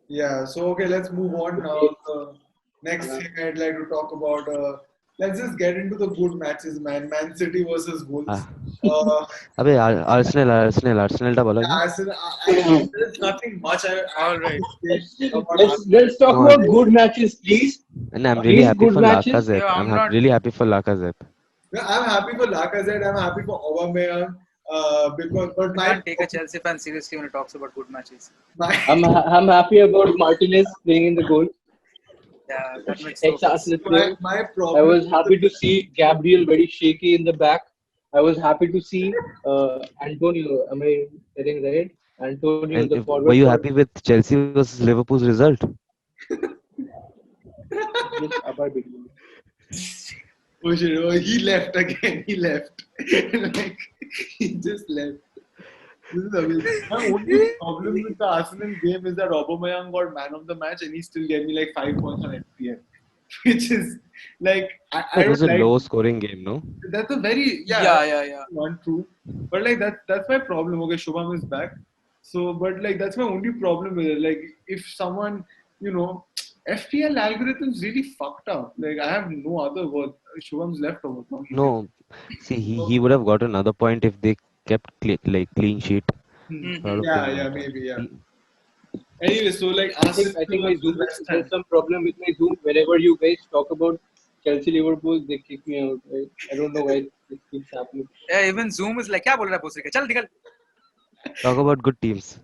Yeah, so okay, let's move on now. Okay. The next thing I'd like to talk about, let's just get into the good matches, man. Man City versus Wolves. Ah, Uh, अबे Arsenal टा बोला क्या? Arsenal, there's nothing much I All have right. to say about Let's talk No, about good matches, please. and I'm really Please, happy good for matches. Lacazette. Yeah, I'm I'm not. really happy for Lacazette. Yeah, I'm happy for Lacazette. I'm happy for Aubameyang. But You can't take a Chelsea fan seriously when he talks about good matches. my I'm happy about Martinez playing in the goal. Yeah, that makes no sense. Ex-Arsenal player. my I problem was happy to see Gabriel very shaky in the back. I was happy to see Antonio. Am I getting right? Antonio, the And forward were you for happy with Chelsea versus Liverpool's result? just Abar Bidwin. oh shit, oh, he left again. He left. Like he just left. This is amazing. My only problem with the Arsenal game is that Aubameyang got man of the match and he still gave me like 5 points on FPL, which is like I It was don't a like. low scoring game, no? That's a very Yeah. one true, but like that's my problem. Okay, Shubham is back, so but like that's my only problem with it. Like if someone FPL algorithms really fucked up. Like I have no other word. Shubham's left over. No, he did. No. See, So, he would have got another point if they kept like clean sheet. hmm. Sort of thing, Yeah, but maybe, yeah. he- Anyway, so like Arsenal I think my versus Zoom West there's Ham. some problem with my Zoom. Whenever you guys talk about Chelsea Liverpool, they kick me out. I don't know why this keeps happening. Yeah, even Zoom is like, क्या बोल रहा है भोसड़ी का? चल निकल. talk about good teams.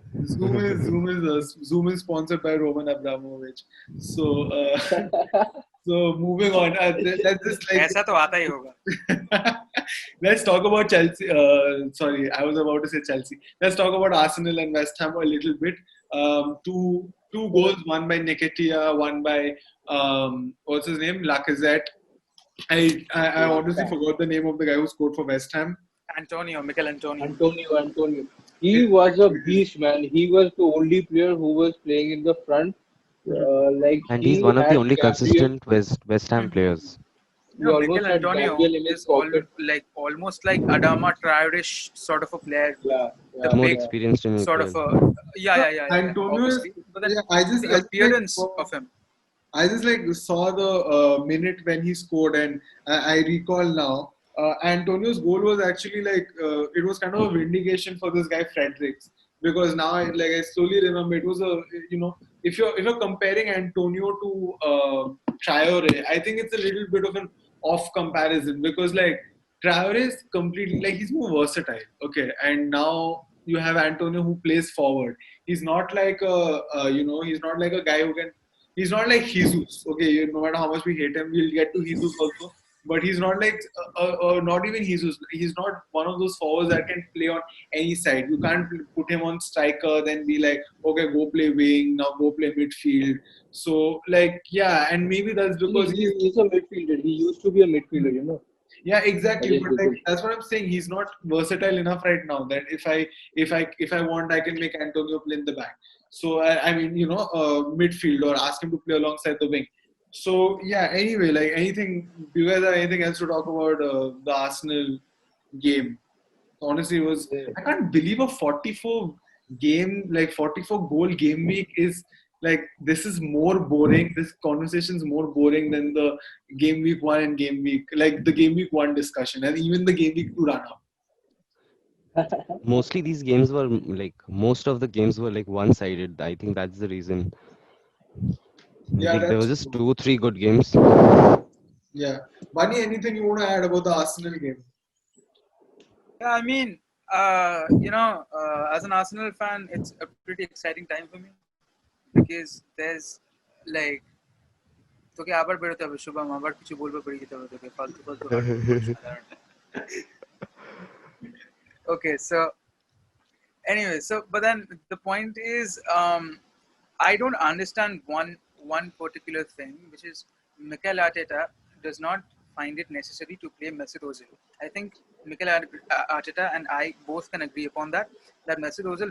Zoom is sponsored by Roman Abramovich. So so moving on. Let's just like ऐसा तो आता ही होगा. let's talk about Chelsea. Sorry, I was about to say Chelsea. Let's talk about Arsenal and West Ham a little bit. Two goals, one by Nketiah, one by what's his name, Lacazette. I honestly forgot the name of the guy who scored for West Ham. Mikel Antonio. Antonio. He was a beast, man. He was the only player who was playing in the front. Like And he's he one of the had only Gabriel. consistent West Ham players. He Mikel almost had Antonio Gabriel in his is all pocket. like almost like Adama Traore-ish sort of a player with Yeah, the yeah, More big yeah. experienced in sort of a EPL. Antonio is, obviously, but then yeah, the I just like appearance of him. I just like saw the minute when he scored, and I recall now. Antonio's goal was actually like it was kind of a vindication for this guy Fredericks, because now I slowly remember it was a, if you're comparing Antonio to Traore, I think it's a little bit of an off comparison, because like Traore is completely like he's more versatile, okay, and now you have Antonio who plays forward. He's not like he's not like a guy who can. He's not like Jesus. Okay, no matter how much we hate him, we'll get to Jesus also. But he's not like, not even Jesus. He's not one of those forwards that can play on any side. You can't put him on striker, then be like, okay, go play wing, now go play midfield. So, like, yeah, and maybe that's because He's a midfielder. He used to be a midfielder, you know. yeah, exactly. Rajesh But like Gokul. that's what I'm saying. He's not versatile enough right now. That if I want, I can make Antonio play in the back. So I mean, midfield, or ask him to play alongside the wing. So yeah. Anyway, like anything. Do you guys have anything else to talk about the Arsenal game? Honestly, it was. Yeah. I can't believe a 44 goal game week is like, this is more boring. This conversation is more boring than the game week 1 and the game week 1 discussion, and even the game week 2 run up. Mostly these games were most of the games were like one-sided. I think that's the reason. Yeah, Like there was that's just true. 2 3 good games. Yeah. Bunny, anything you want to add about the Arsenal game? Yeah, I mean, as an Arsenal fan, it's a pretty exciting time for me because there's like তোকে আবার বেরোতে হবে শুভম আবার কিছু বলবে বেরিয়ে যেতে হবে তোকে ফালতু ফালতু হাঁটু করিস না দাঁড়ান। Okay, so anyway, so but then the point is, I don't understand one particular thing, which is Mikel Arteta does not find it necessary to play Mesut Ozil. I think Mikel Arteta and I both can agree upon that Mesut Ozil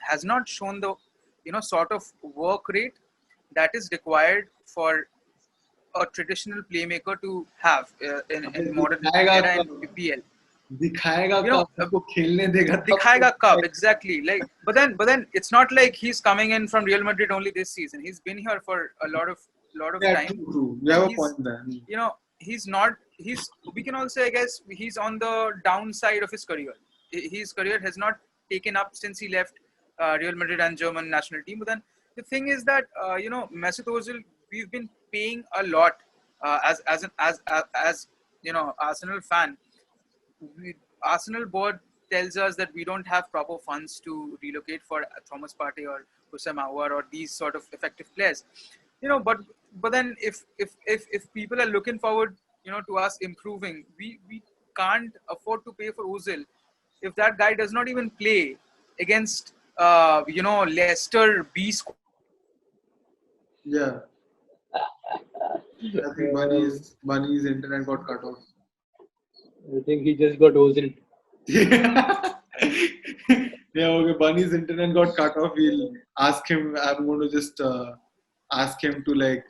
has not shown the sort of work rate that is required for a traditional playmaker to have in modern era in EPL. दिखाएगा You know, कब उसको खेलने देगा तब Dikhayega तो- Cup, exactly. Like, but then it's not like he's coming in from Real Madrid only this season. He's been here for a lot of Yeah, time. true. You have a He's- point there. He's not. We can also say, I guess, he's on the downside of his career. His career has not taken up since he left Real Madrid and German national team. But then the thing is that Mesut Ozil, we've been paying a lot as Arsenal fan. Arsenal board tells us that we don't have proper funds to relocate for Thomas Partey or Husam Aouar or these sort of effective players. But then if people are looking forward, to us improving, we can't afford to pay for Ozil if that guy does not even play against Leicester B squad. Yeah. I think Bunny's internet got cut off. I think he just got Ozil. Yeah, okay. Bunny's internet got cut off. We'll ask him. I'm going to just ask him to like.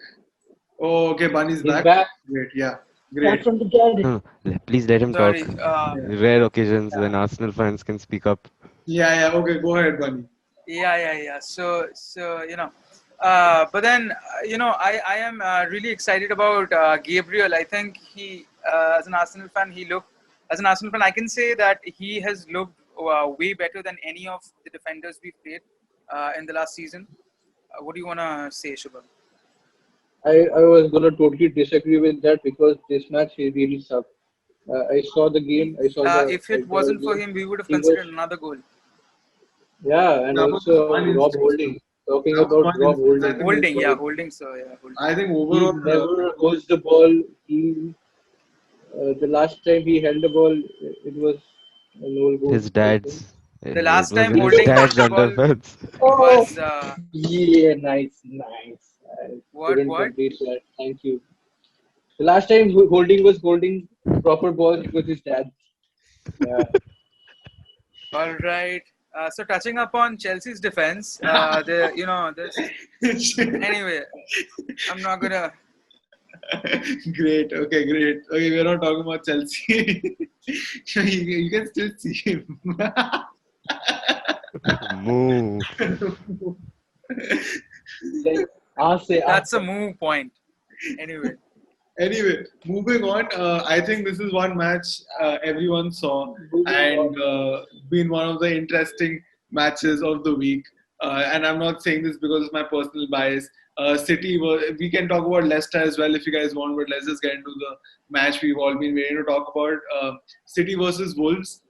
Oh, okay. Bunny's He's back. back. Great. Yeah. Back Great. from the dead. No, please let him talk. Sorry. Rare occasions when Arsenal fans can speak up. Yeah. Yeah. Okay. Go ahead, Bunny. Yeah. So but then I am really excited about Gabriel. I think he, as an Arsenal fan, I can say that he has looked way better than any of the defenders we played in the last season. What do you want to say, Shubham? I was gonna totally disagree with that because this match he really sucked. I saw the game. I saw the. If it wasn't for him, we would have He considered was- another goal. Yeah, and That was also one Rob instance. Holding. Talking That was about one Rob instance. I Holding. think Holding. So yeah, holding. I think He overall. never holds the ball. The last time he held the ball, it was an old goal. His dad's. The last it was time his Holding dad's held the ball- underpants. Was Yeah, nice. I couldn't what? complete that. Thank you. The last time Holding was holding proper balls, it was his dad. Yeah. All right. So touching upon Chelsea's defense, there's anyway. I'm not gonna. Great. Okay, great. Okay, we're not talking about Chelsea. You can still see him. Moo. Like, ask say, That's ask a say. move point. Anyway, Anyway, moving on. I think this is one match everyone saw Moving and on. been one of the interesting matches of the week. And I'm not saying this because of my personal bias. City, we can talk about Leicester as well if you guys want, but let's just get into the match we've all been waiting to talk about. City versus Wolves.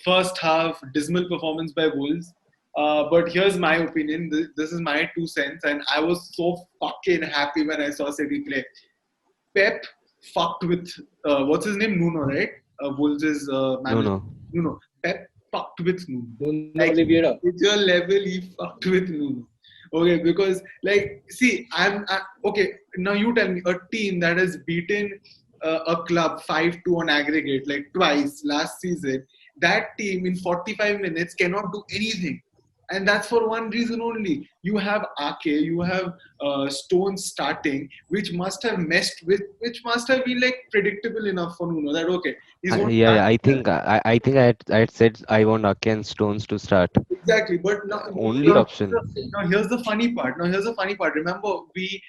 First half, dismal performance by Wolves. But here's my opinion. This is my 2 cents, and I was so fucking happy when I saw City play. Pep fucked with what's his name, Nuno, right? Wolves' No, manager, no. Nuno. Pep fucked with Nuno. Nuno Like Oliveira. individual level, he fucked with Nuno. Okay, because like, see, okay. Now you tell me, a team that has beaten a club 5-2 on aggregate like twice last season, that team in 45 minutes cannot do anything. And that's for one reason only. You have Ake, you have Stones starting, which must have been like predictable enough for Nuno that okay, he's going to Yeah, start. yeah. I think I had said I want Ake and Stones to start. Exactly, but now, Only option. here's the funny part. Now here's the funny part. Remember, we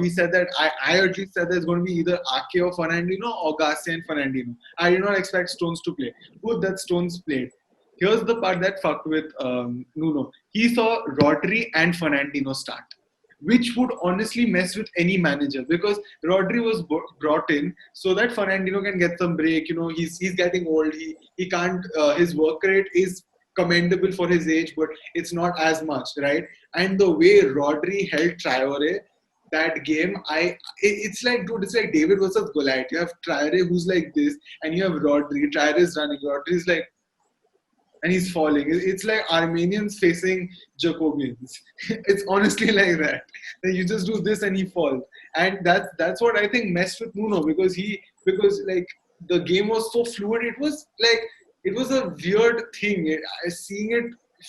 said that I at least said there's going to be either Ake or Fernandino or Garcia and Fernandino. I did not expect Stones to play. Good that Stones played. Here's the part that fucked with Nuno. He saw Rodri and Fernandino start, which would honestly mess with any manager because Rodri was brought in so that Fernandino can get some break. You know, he's getting old. He can't. His work rate is commendable for his age, but it's not as much, right? And the way Rodri held Traore that game, it's like, dude, it's like David versus Goliath. You have Traore who's like this, and you have Rodri. Traore is running. Rodri is like, and he's falling. It's like Armenians facing Jacobians. It's honestly like that. You just do this and he falls, and that's what I think messed with Nuno because like the game was so fluid. It was a weird thing. Seeing it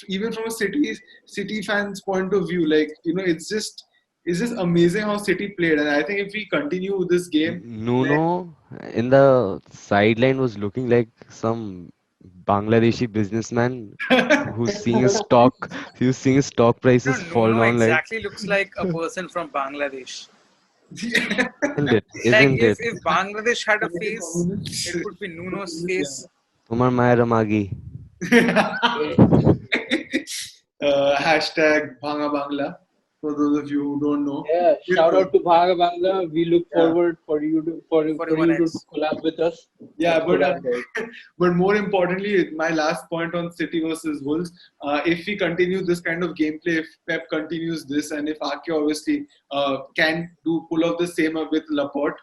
even from a City fans point of view, like it's just amazing how City played, and I think if we continue this game, then Nuno in the sideline was looking like some Bangladeshi businessman who's seeing his stock prices fall Nuno down like, exactly looks like a person from Bangladesh. isn't it? Like Isn't if it? if Bangladesh had a face, it would be Nuno's face. Tomar Maya Magi. Hashtag Bhanga Bangla for those of you who don't know. Yeah, shout out to Bhaga Bangla. We look Yeah. forward for you to collab with us. Yeah, Let's collab, guys. but more importantly, my last point on City versus Wolves. If we continue this kind of gameplay, if Pep continues this, and if Ake obviously can pull off the same with Laporte,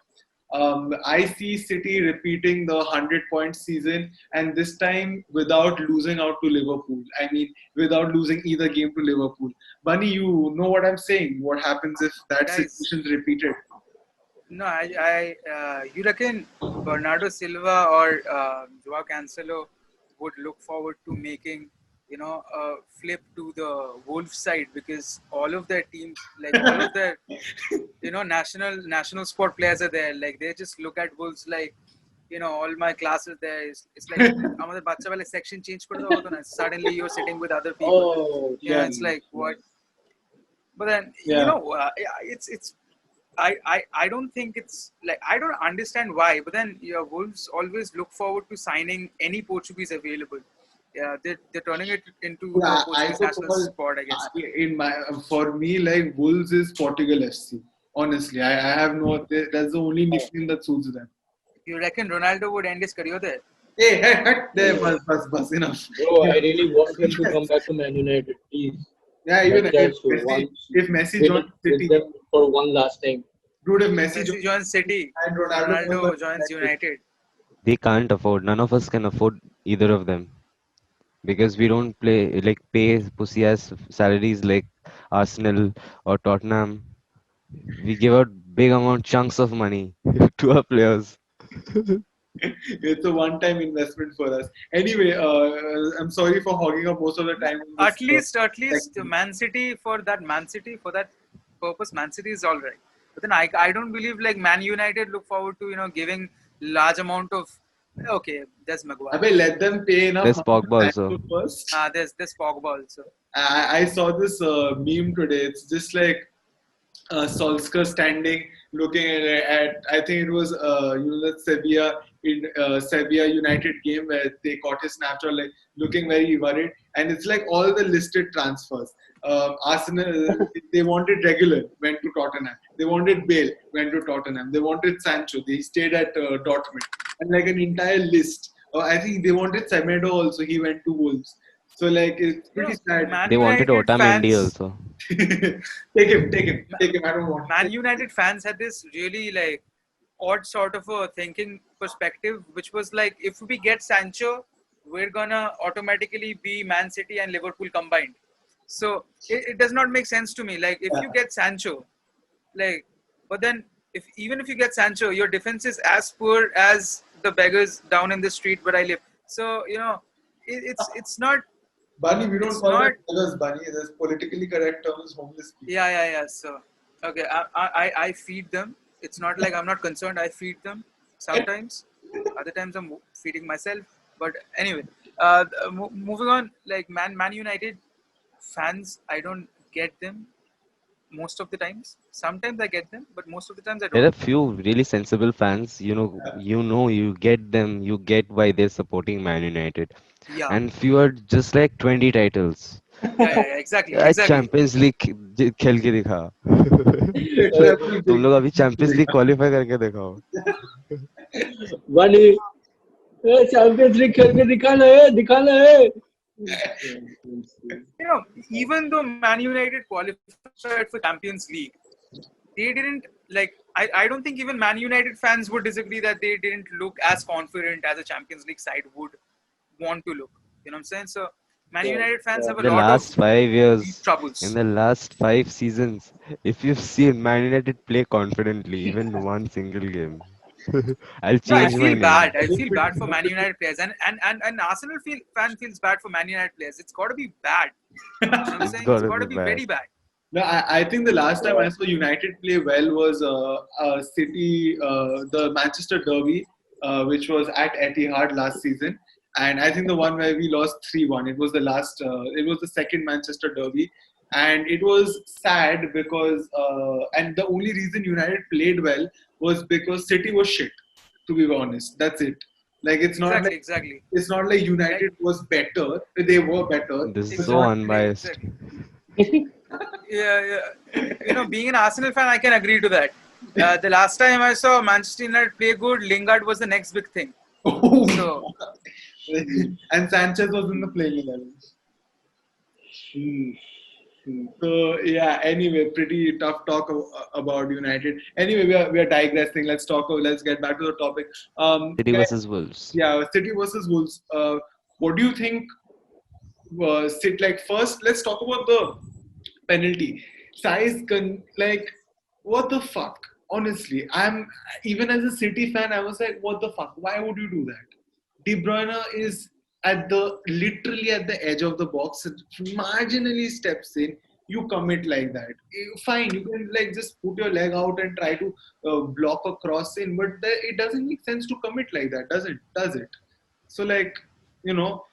I see City repeating the 100-point season, and this time without losing out to Liverpool. I mean, without losing either game to Liverpool. Bunny, you know what I'm saying? What happens if that Guys, situation is repeated? no, you reckon Bernardo Silva or Joao Cancelo would look forward to making, a flip to the Wolves side because all of their teams, like all of their, national sport players are there. Like they just look at Wolves like, all my classes there. It's like, আমাদের বাচ্চাবেলায় section change করে দেওয়া হতো না. Suddenly you're sitting with other people. Oh, Yeah, it's like what? But then Yeah. it's I don't think it's like I don't understand why. But then Wolves always look forward to signing any Portuguese available. Yeah, they're turning it into the Yeah, Portuguese could national call- sport, I guess. for me, like Wolves is Portugal FC. Honestly, I have no. That's the only nickname that suits them. You reckon Ronaldo would end his career there? Hey, there, bus, enough. bro, I really want him to come back to Man United, please. Yeah, even Just once if Messi with, joins with City, them for one last time. dude, if Messi Messi joins City, and Ronaldo joins United. They can't afford. None of us can afford either of them because we don't pay pussy ass salaries like Arsenal or Tottenham. We give out big amount chunks of money to our players. It's a one-time investment for us. Anyway, I'm sorry for hogging up most of the time. On At this, least segment. Man City for that purpose, Man City is all right. But then I don't believe like Man United look forward to giving large amount of okay. There's Maguire. Abhay, let them pay enough There's money to Pogba also. Sancho first. There's Pogba also. I saw this meme today. It's just like Solskjaer standing, looking at I think it was that Sevilla United game where they caught his snapshot, like looking very worried, and it's like all the listed transfers. Arsenal, they wanted regular, went to Tottenham. They wanted Bale, went to Tottenham. They wanted Sancho, they stayed at Dortmund, and like an entire list. I think they wanted Semedo also. He went to Wolves. So like it's pretty sad. Man They wanted United Otamendi fans. also. Take him. I don't want. Man United fans had this really like odd sort of a thinking perspective, which was like if we get Sancho, we're gonna automatically be Man City and Liverpool combined. So it does not make sense to me. Like if you get Sancho, like, but then even if you get Sancho, your defense is as poor as the beggars down in the street where I live. So it's not. Bunny, we don't It's call not- them beggars, Bunny. This politically correct term is homeless people. Yeah. So, okay, I feed them. It's not like I'm not concerned. I feed them sometimes. Other times I'm feeding myself. But anyway, moving on. Like Man United fans, I don't get them most of the times. Sometimes I get them, but most of the times I There are don't. few really sensible fans. You get them. You get why they're supporting Man United. Yeah, And few are just like 20 titles. exactly. Champions league खेल के दिखा तुम लोग अभी champions league qualify करके दिखाओ One champions league खेल के दिखाना है Even though Man United qualified for Champions League, they didn't like. I don't think even Man United fans would disagree that they didn't look as confident as a Champions League side would want to look. You know what I'm saying? So Man United fans have a in the lot last of 5 years troubles. in the last 5 seasons if you've seen Man United play confidently even one single game I'll No, I change my feel name. bad. I feel bad for Man United players, and Arsenal fan feels bad for Man United players. It's got to be bad. You know what I'm saying? It's gotta got to be be bad. very bad. No, I think the last time I saw United play well was City, the Manchester Derby, which was at Etihad last season, and I think the one where we lost 3-1. It was the last. It was the second Manchester Derby, and it was sad because and the only reason United played well was because City was shit. To be honest, that's it. Like it's not like Exactly. it's not like United was better. They were better. This is It's so not- unbiased. Yeah. Being an Arsenal fan, I can agree to that. The last time I saw Manchester United play good, Lingard was the next big thing. So and Sanchez was in the playing 11. So yeah. Anyway, pretty tough talk about United. Anyway, we are digressing. Let's talk. Let's get back to the topic. City guys, versus Wolves. yeah, City versus Wolves. What do you think? First, let's talk about the penalty. Like, what the fuck? Honestly, I'm even as a City fan, I was like, what the fuck? Why would you do that? De Bruyne is literally at the edge of the box, marginally steps in. You commit like that. Fine, you can like just put your leg out and try to block a cross in, but it doesn't make sense to commit like that, does it? Does it? So like, you know,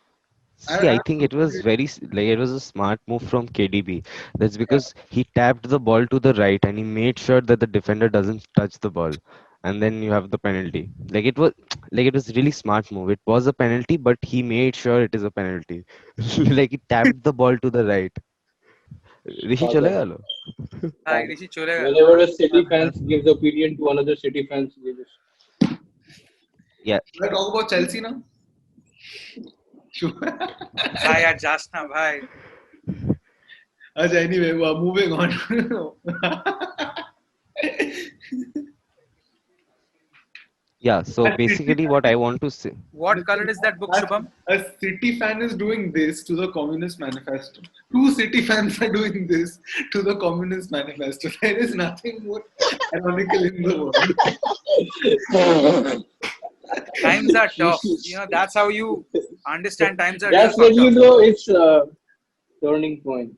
See, I think it was it was a smart move from KDB. That's because he tapped the ball to the right and he made sure that the defender doesn't touch the ball. And then you have the penalty. It was really smart move. It was a penalty, but he made sure it is a penalty. Like he tapped the ball to the right. Rishi chalega lo. Rishi cholega. Whenever a City fans gives opinion to another City fans, they just Yeah. Should I talk about Chelsea now? Bhai, yaar, just na, bhai. Anyway, moving on. Yeah. So basically what I want to say. What color is that book, Subham? A City fan is doing this to the Communist Manifesto. Two City fans are doing this to the Communist Manifesto. There is nothing more ironical in the world. times are tough. That's how you understand times are real That's when fucked you up. know it's turning point.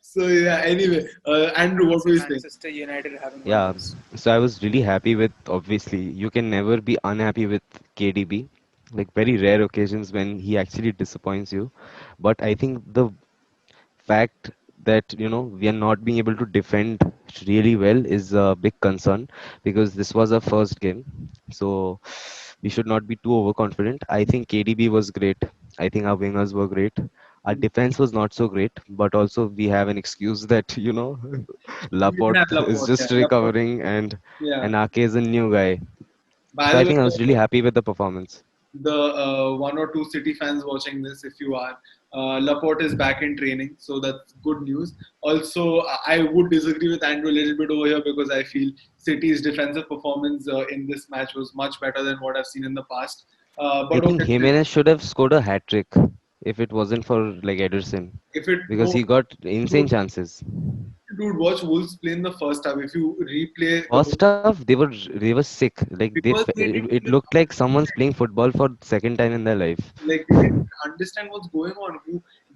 So yeah. Anyway, Andrew, what were you saying? Manchester United having won Yeah, this. so I was really happy with, obviously, you can never be unhappy with KDB. Like very rare occasions when he actually disappoints you. But I think the fact that we are not being able to defend really well is a big concern because this was our first game, so we should not be too overconfident. I think KDB was great. I think our wingers were great. Our defense was not so great, but also we have an excuse that We didn't have Laporte is Laporte. Yeah, just Laporte. recovering, and Yeah. Ake is a new guy. By So the I way, think I was really happy with the performance. the one or two City fans watching this, if you are, Laporte is back in training, so that's good news. Also, I would disagree with Andrew a little bit over here because I feel City's defensive performance in this match was much better than what I've seen in the past. I But think okay, Jimenez should have scored a hat trick if it wasn't for like Ederson, if it because no, he got insane dude, chances. dude, watch Wolves play in the first half. If you replay the First half, they were sick. Like because they didn't it looked like someone's playing football for second time in their life. like they didn't understand what's going on.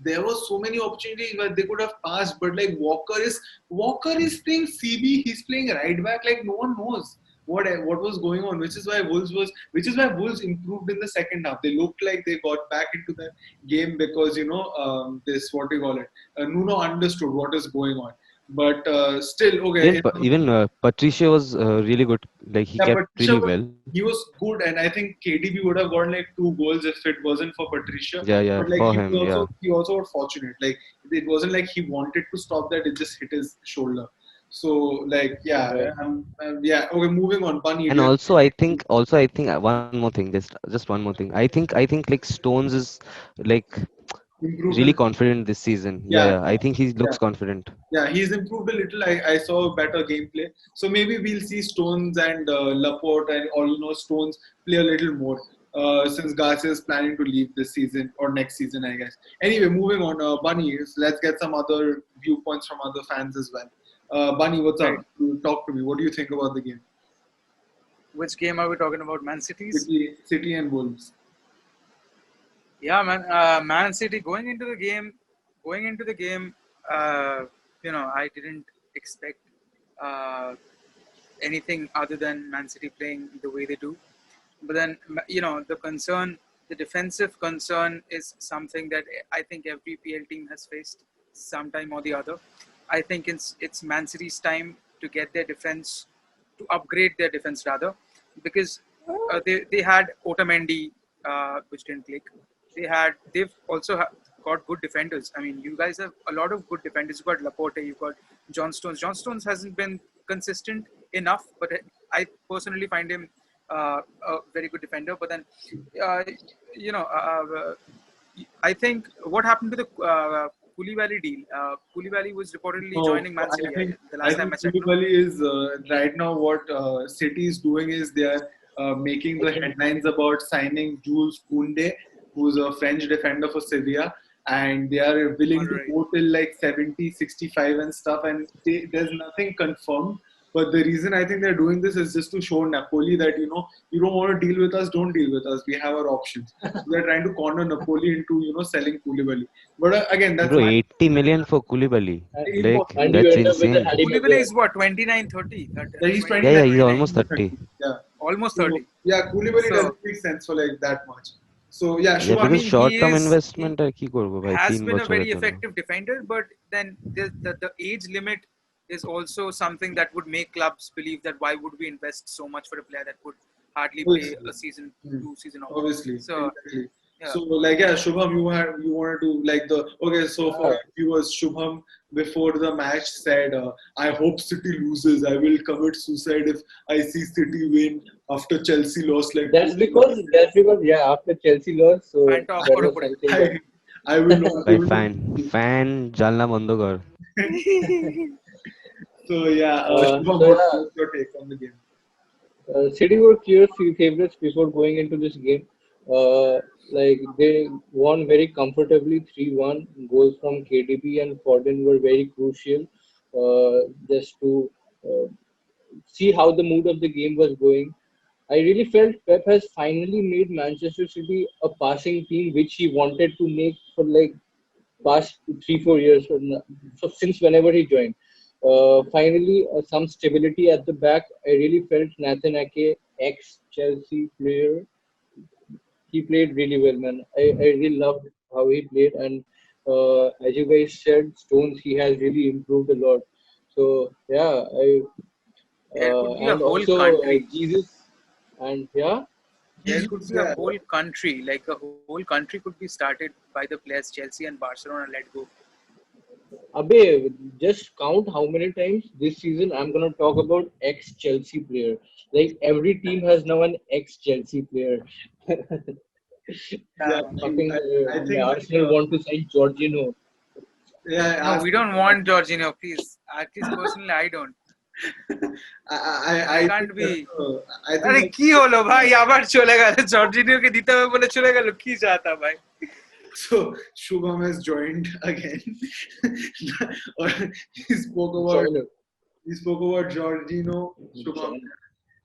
There were so many opportunities where they could have passed, but like Walker is playing CB, he's playing right back. Like no one knows what was going on, which is why Wolves improved in the second half. They looked like they got back into the game because this what do you call it? Nuno understood what is going on, but still okay. Even Patricia was really good. Like he Yeah, kept Patricia really was well. he was good, and I think KDB would have gotten like 2 goals if it wasn't for Patricia. Yeah, yeah, But like for him, yeah. he also got fortunate. Like it wasn't like he wanted to stop that; it just hit his shoulder. So like Right. yeah. Okay, moving on. Bunny, do And you have also I think one more thing, just one more thing. I think like Stones is like improved really in confident this season. Yeah, yeah yeah. I think he yeah. looks confident. Yeah, he's improved a little. I saw better gameplay. So maybe we'll see Stones and Laporte and Stones play a little more since Garcia is planning to leave this season or next season, I guess. Anyway, moving on. Bunny, let's get some other viewpoints from other fans as well. Bunny, what's Right. up? Talk to me. What do you think about the game? Which game are we talking about? Man City's? City and Wolves. Yeah, man. Man City going into the game. I didn't expect uh, anything other than Man City playing the way they do. But then, the defensive concern is something that I think every PL team has faced sometime or the other. I think it's Man City's time to get their defense, to upgrade their defense rather, because they had Otamendi, which didn't click. They've also got good defenders. I mean, you guys have a lot of good defenders. You've got Laporte, you've got John Stones. John Stones hasn't been consistent enough, but I personally find him a very good defender. But then, uh, I think what happened to the Koulibaly deal? Koulibaly was reportedly No, joining Man City the I last time think I checked. No? Koulibaly is right now what City is doing is they are making the headlines about signing Jules Koundé, who's a French defender for Sevilla, and they are willing to Alright. go till like 70, 65 and stuff, and there's nothing confirmed. But the reason I think they're doing this is just to show Napoli that you don't want to deal with us, don't deal with us. We have our options. So they're trying to corner Napoli into selling Koulibaly. But again, that's Bro, my 80 million for Koulibaly. Like And you that's end up with a insane. Harry Koulibaly Maguire. is what 29, 30. Yeah, he's Yeah, yeah, 29, he's 29, almost 30. Yeah. almost So, 30. yeah, Koulibaly So doesn't make sense for like that much. So yeah, Yeah, I Shubham. because mean, short term he investment আর কি করবো ভাই has 3 been a বছরের very জন্য effective defender, but then the age limit is also something that would make clubs believe that why would we invest so much for a player that could hardly play Obviously. a season, Hmm. 2 season off. Obviously, So exactly. yeah, So like yeah, Shubham, you wanted to like the okay. So for Yeah. viewers, Shubham before the match said, "I hope City loses. I will commit suicide if I see City win after Chelsea lost like." That's because after Chelsea lost, so fan talk that karo was pade. something I, that I will not be ভাই able fan to. Fan জানলা বন্ধ কর So yeah, Shubham, so what's your take on the game? City were clear favorites before going into this game. Like they won very comfortably 3-1. Goals from KDB and Foden were very crucial just to uh, see how the mood of the game was going. I really felt Pep has finally made Manchester City a passing team, which he wanted to make for like past 3 4 years, so since whenever he joined. Finally, some stability at the back. I really felt Nathan Ake, ex Chelsea player, he played really well, man. I really loved how he played, and as you guys said, Stones, he has really improved a lot. So yeah, I There could be a and whole also country. Jesus, and yeah, There He, could be a yeah, whole country, like a whole country could be started by the players Chelsea and Barcelona let go. Abe, just count how many times this season I'm gonna talk about ex Chelsea player. Like every team has now an ex Chelsea player. yeah. Fucking I think Arsenal want to sign Jorginho. yeah. No, we don't want Jorginho, please. At least personally, I don't. I I think can't be. I think আরে that, কি হলো ভাই আবার চলে গেল জর্জিনিওকে দিতে হবে বলে চলে গেল কি চাতা ভাই so Shubham has joined again. Or he spoke about Joiner. he spoke about Jorginho. Shubham. Joiner.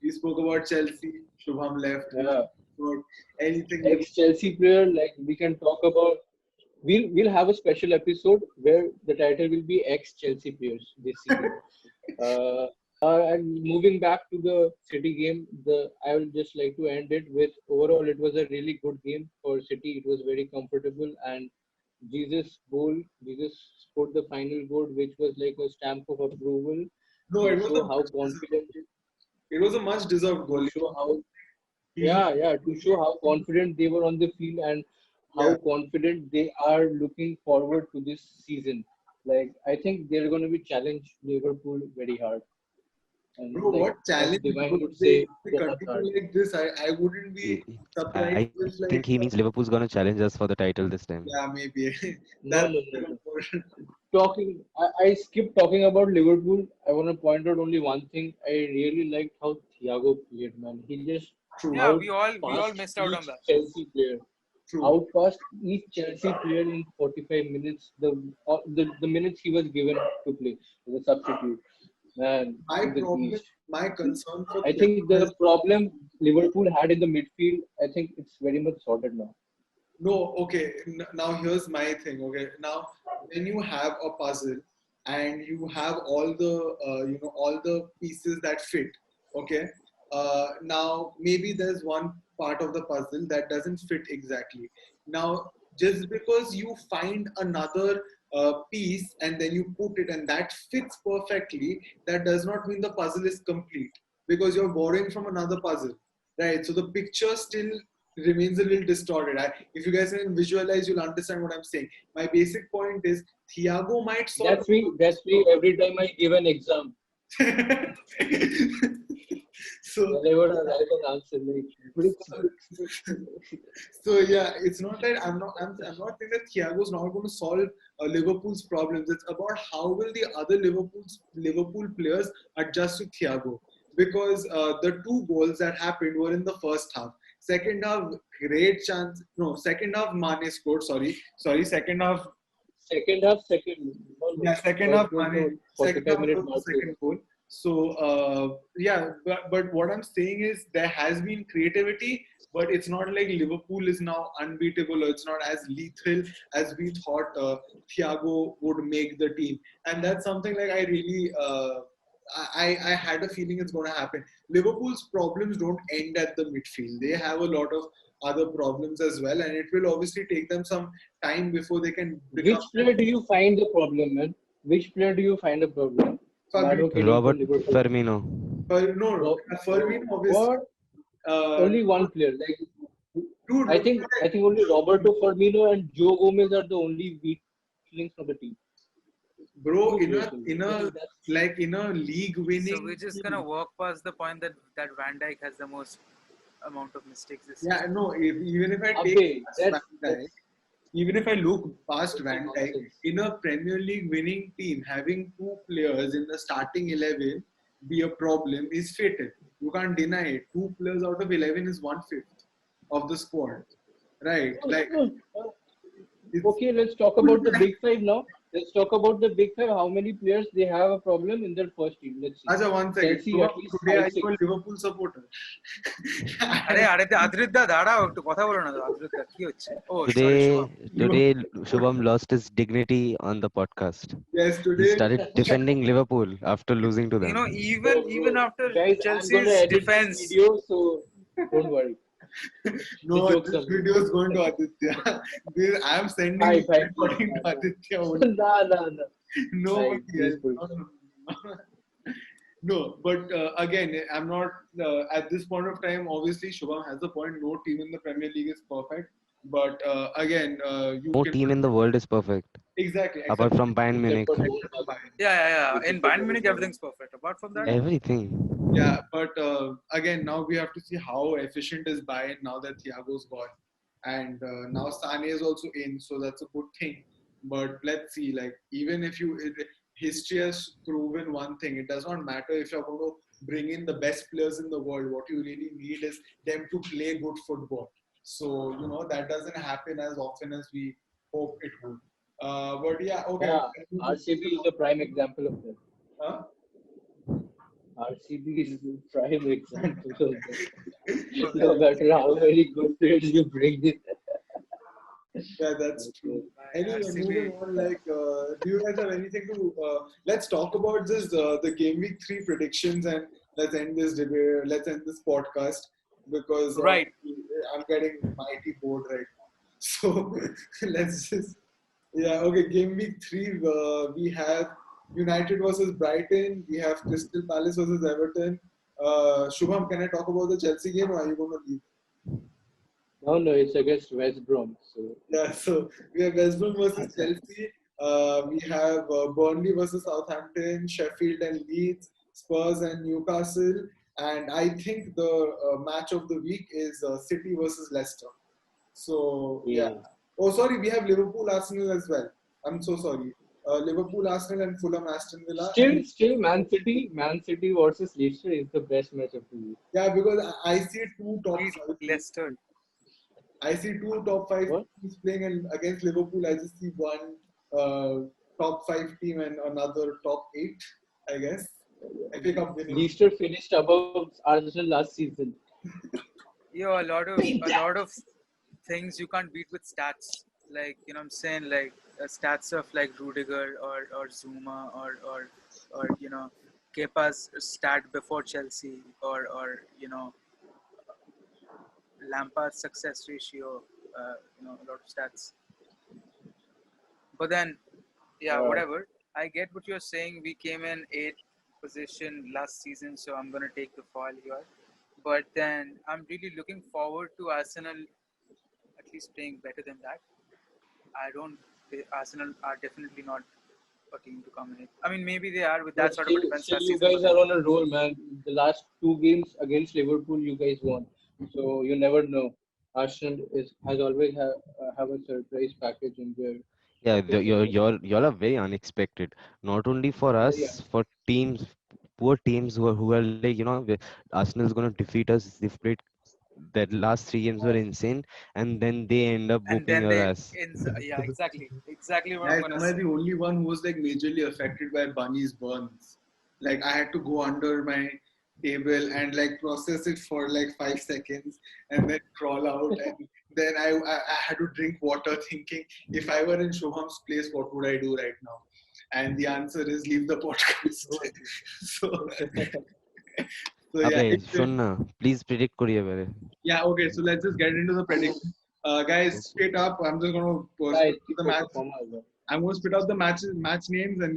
We spoke about Chelsea. Shubham left. We Yeah. spoke about anything. Ex Chelsea player, like we can talk about. We'll have a special episode where the title will be ex Chelsea players this season. Uh, and moving back to the City game, I would just like to end it with overall it was a really good game for City. It was very comfortable, and Jesus scored the final goal, which was like a stamp of approval No, to it was show a how much confident deserved. It was a much deserved to goal. show how He, to show how confident they were on the field and how yeah, confident they are looking forward to this season. Like I think they're going to be challenge Liverpool very hard, and bro, like what as challenge, Divine bro? would They, say, if they बहुत hard. continue like this, I wouldn't be I surprised I if think like he means Liverpool's gonna challenge us for the title this time. yeah, maybe No, that's no, no, even no. more. I skipped talking about Liverpool. I want to point out only one thing. I really liked how Thiago played, man. He just True, yeah we all outpassed missed out on each that Chelsea player. true. Outpassed each Chelsea player in 45 minutes. The minutes he was given to play as a substitute. Man, My he's a problem, beast. my concern for I think Thiago the is problem Liverpool had in the midfield, I think it's very much sorted now. no, okay. Now here's my thing. Okay, now when you have a puzzle and you have all the all the pieces that fit. Okay, now maybe there's one part of the puzzle that doesn't fit exactly. Now just because you find another piece and then you put it and that fits perfectly, that does not mean the puzzle is complete because you're borrowing from another puzzle, right? So the picture still remains a little distorted. If you guys can visualize, you'll understand what I'm saying. My basic point is Thiago might solve That's me every time I give an exam. so Whenever I write an answer, like so yeah, it's not that I'm not saying that Thiago's not going to solve Liverpool's problems. It's about how will the other Liverpool players adjust to Thiago because the two goals that happened were in the first half. Second half, great chance. No, second half Mane scored. Sorry. Second half, no, yeah, second first half goal Mane. no Second 45 half minute was the mark. second goal. So yeah, but what I'm saying is there has been creativity, but it's not like Liverpool is now unbeatable or it's not as lethal as we thought Thiago would make the team, and that's something like I really. I had a feeling it's going to happen. Liverpool's problems don't end at the midfield. They have a lot of other problems as well, and it will obviously take them some time before they can become. Which player do you find the problem, man? Which player do you find a problem? Fabri- Mano opinion for Robert Liverpool. Firmino. No, Firmino obviously. What? Uh, Only one player. Like dude, I think only Roberto Firmino and Joe Gomez are the only weak links of the team. bro, True players only. I think that's in a league so we're winning just gonna team. work past the point that Van Dijk has the most amount of mistakes this Yeah, season. no. Even if I take Abe. past That's Van Dijk, even if I look past that's a Van Dijk, nonsense. in a Premier League winning team, having two players in the starting 11 be a problem is fatal. You can't deny it. Two players out of 11 is 1/5 of the squad, right? Like it's Okay, let's talk about the big five now. let's talk about the big five. How many players they have a problem in their first team? Let's see. Acha, one second. Chelsea So, at least today are 5, you a 6. Liverpool supporter? আরে আরে আদ্রিদা দাঁড়াও একটু কথা বলো না আদ্রিদা কি হচ্ছে ও sorry Today, Shubham today, Shubham lost his dignity on the podcast. Yes, He today. started defending Liverpool after losing to them. even after Guys, I'm Chelsea's gonna edit defense this video, so don't worry. No, The joke's this on me. video is going to Aditya. I am sending Bye, it bye, recording please, to bye. Aditya only. Nah. Nobody Please, else. please. No. No, but again, I'm not at this point of time. Obviously, Shubham has a point. No team in the Premier League is perfect, but again, you No can team in the world is perfect, exactly apart except from Bayern Except Munich. for Bayern. yeah in Bayern Munich everything's perfect apart from that Everything. Yeah, but again, now we have to see how efficient is Bayern now that Thiago's gone, and now Sane is also in, so that's a good thing. But let's see, like even if history has proven one thing: it does not matter if you're going to bring in the best players in the world. What you really need is them to play good football. So that doesn't happen as often as we hope it would. But yeah, okay. Yeah, RCB is a prime example of that. Huh? RCB is a prime example of that. No matter how many good players you bring in. Yeah, that's true. Anyway, RCB. moving on. Like, do you guys have anything to? Let's talk about this the game week 3 predictions, and let's end this debate. Let's end this podcast because Right. I'm getting mighty bored right now. So let's just okay. Game week 3, we have United versus Brighton. We have Crystal Palace versus Everton. Shubham, can I talk about the Chelsea game, or are you going to leave? No, it's against West Brom. So Yeah, so we have West Brom versus Chelsea. We have Burnley versus Southampton, Sheffield and Leeds, Spurs and Newcastle. And I think the match of the week is City versus Leicester. So, yeah. Oh, sorry, we have Liverpool Arsenal as well. I'm so sorry. Liverpool Arsenal and Fulham Aston Villa. Still, Man City versus Leicester is the best match of the week. Yeah, because I see two top Please, 5. Leicester I see two top 5 What? teams playing, and against Liverpool, I just see one top 5 team and another top 8, I guess. I pick up winning. Leicester finished above Arsenal last season. a lot of things you can't beat with stats like I'm saying like stats of like Rudiger or Zuma or Kepa's stat before Chelsea or Lampard's success ratio, a lot of stats. But then, whatever. I get what you're saying. We came in 8th position last season, so I'm gonna take the fall here. But then I'm really looking forward to Arsenal at least playing better than that. Arsenal are definitely not a team to come in. I mean, maybe they are with that But sort of a defense still last you season. guys are on a roll, man. The last 2 games against Liverpool, you guys won. So you never know. Arsenal has always have a surprise package in their. Yeah, package. you're are very unexpected. Not only for Very us, for teams, poor teams who are like Arsenal's gonna defeat us. They've played that last 3 games were insane, and then they end up And whooping then your ass. exactly what I'm Guys, gonna am I say. the only one who was like majorly affected by Bunny's burns? Like I had to go under my table and like process it for like 5 seconds and then crawl out, and then I had to drink water thinking if I were in Shubham's place, what would I do right now? And the answer is leave the podcast. so Abe, yeah. শোন না, please predict করি এবারে. Yeah, okay, so let's just get into the prediction. Guys, straight up, I'm just going to Guys, spit the match. I'm going to spit out the match names, and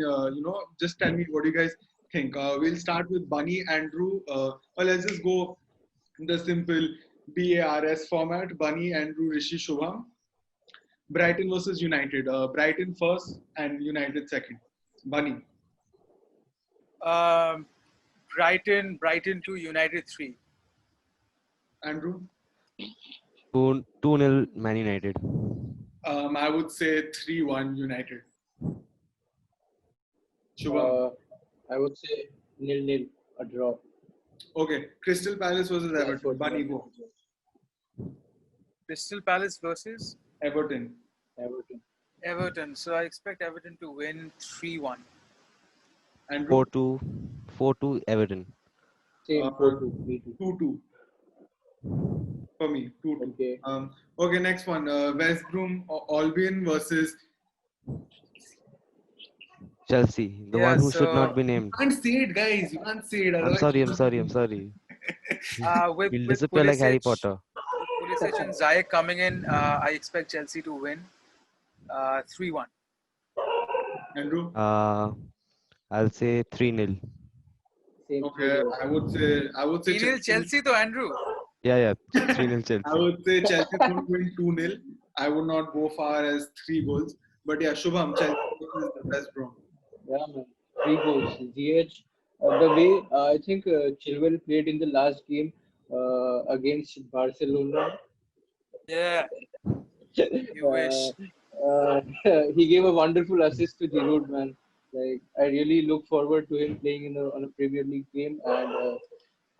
just tell me what you guys think. We'll start with Bunny, Andrew. Well, let's just go the simple BARS format: Bunny, Andrew, Rishi, Shubham. Brighton versus United. Brighton first and United second. Bunny. Brighton to United 3. Andrew. 2-0 Man United. I would say 3-1 United. Shubham. I would say 0-0, a draw. Okay, Crystal Palace versus Everton. Bunny, go. Crystal Palace versus Everton. Everton. So I expect Everton to win 3-1. Andrew? 4-2, 4-2 Everton. Same Uh, 4-2. Me too. 2-2 for me. 2-2. Okay. Okay, next one. West Brom Albion versus. Chelsea, the Yeah. one who should not So be You named. can't say it, guys. You can't say it. I'm Otherwise, sorry, I'm sorry, I'm sorry. with He'll with disappear like Harry Pulisic, Potter. with Pulisic and Ziyech coming in, I expect Chelsea to win 3-1. Andrew. I'll say 3-0. Same Okay, score. I would say 3-0 Chelsea. Chelsea to Andrew. Yeah, yeah, 3-0 I Chelsea. would say Chelsea is going to win 2-0. I would not go far as 3 goals. But yeah, Shubham, Chelsea versus West Brom. Yeah, man. 3 goals. GH. The way I think Chilwell played in the last game against Barcelona, Yeah, you uh, wish. uh, he gave a wonderful assist to Giroud, man. Like I really look forward to him playing on a Premier League game and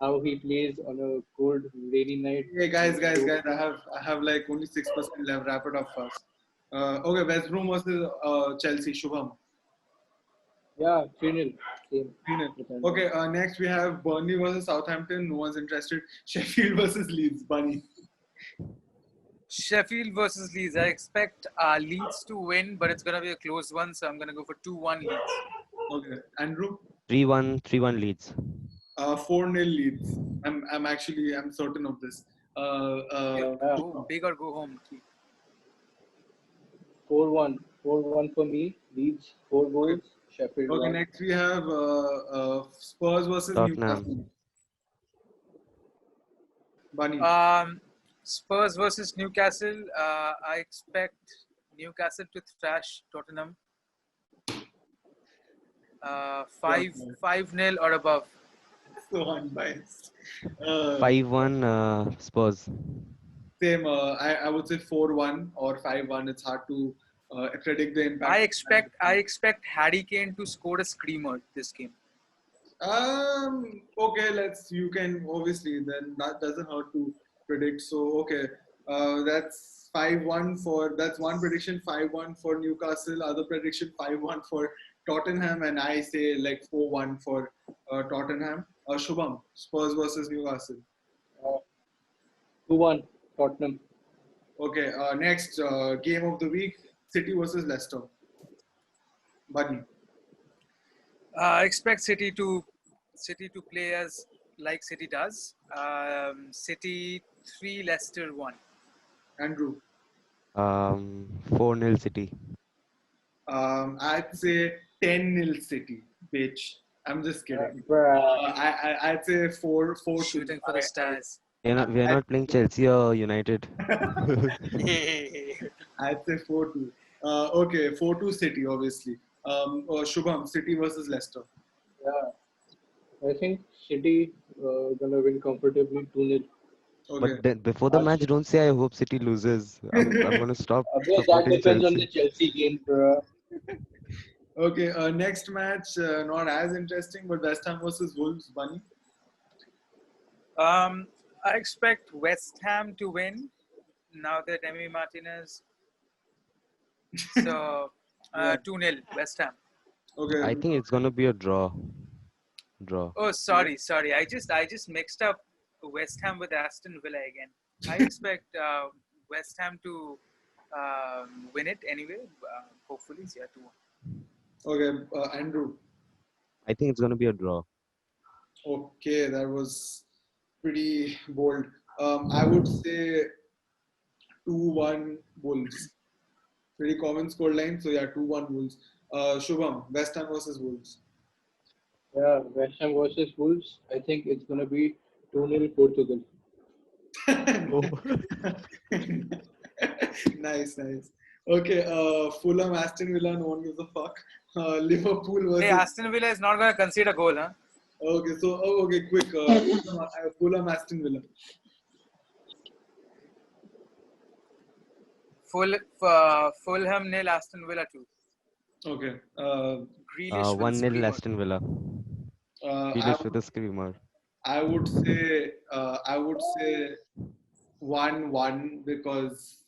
how he plays on a cold, rainy night. Hey guys, Like, guys, so, guys! I have like only 6% left. Wrap it up fast. Okay, West Brom versus Chelsea. Shubham. yeah, 3-0. Same. 3-0. with Andrew. Okay, next we have Burnley versus Southampton. No one's interested. Sheffield versus Leeds. Bunny. Sheffield versus Leeds. I expect Leeds to win, but it's gonna be a close one. So I'm gonna go for 2-1 Leeds. Okay, Andrew. 3-1, 3-1 Leeds. 4-0 Leeds. I'm certain of this. Yeah, Yeah, go big or go home. 4-1. 4-1 for me. Leeds, 4 Okay. goals. Sheffield, Okay, 1. next we have Spurs versus Newcastle. Tottenham. Bunny. Spurs versus Newcastle. I expect Newcastle to thrash Tottenham. So 5-0 or above. so unbiased. Uh, 5-1 Spurs. Same. I would say 4-1 or 5-1. It's hard to predict the I impact. expect Harry Kane to score a screamer this game. Okay. You can obviously then that doesn't hurt to predict. So okay. That's 5-1 for that's one prediction. 5-1 for Newcastle. Other prediction 5-1 for Tottenham, and I say like 4-1 for Tottenham. Shubham, Spurs versus Newcastle. 2-1. Tottenham. Okay, next game of the week: City versus Leicester. Buddy. I expect City to play as like City does. City 3, Leicester 1. Andrew. 4-0 City. I'd say 10-0 City, bitch. I'm just kidding. Bruh. I'd say 4-2. Shooting for the stars. We are not playing Chelsea or United. I'd say 4-2. Okay, 4-2 City, obviously. Shubham, City versus Leicester. Yeah. I think City gonna win comfortably 2-0. Okay. But then before the match, don't say I hope City loses. I'm gonna stop Bro, that supporting depends on the Chelsea. Chelsea game, bro. Okay, next match, not as interesting, but West Ham versus Wolves, Bunny. I expect West Ham to win now that Emi Martinez. So 2-0 West Ham. Okay, I think it's gonna be a draw. Draw. Oh, sorry. I just mixed up West Ham with Aston Villa again. I expect West Ham to win it anyway. Hopefully, yeah, 2-1. okay, Andrew. I think it's gonna be a draw. Okay, that was pretty bold. I would say 2-1 Wolves. Pretty common scoreline. So yeah, 2-1 Wolves. Shubham, West Ham versus Wolves. Yeah, West Ham versus Wolves. I think it's gonna be 2-0 Portugal. Oh. Nice. Okay, Fulham, Aston Villa, no one gives a fuck. Liverpool Hey, versus. Aston Villa is not going to concede a goal, huh? Okay, so okay, quick. Fulham, Aston Villa. Fulham 0, Aston Villa 2. Okay. Grealish with 1-0 screamer. Aston Villa. I Grealish with would a screamer. I would say 1-1 because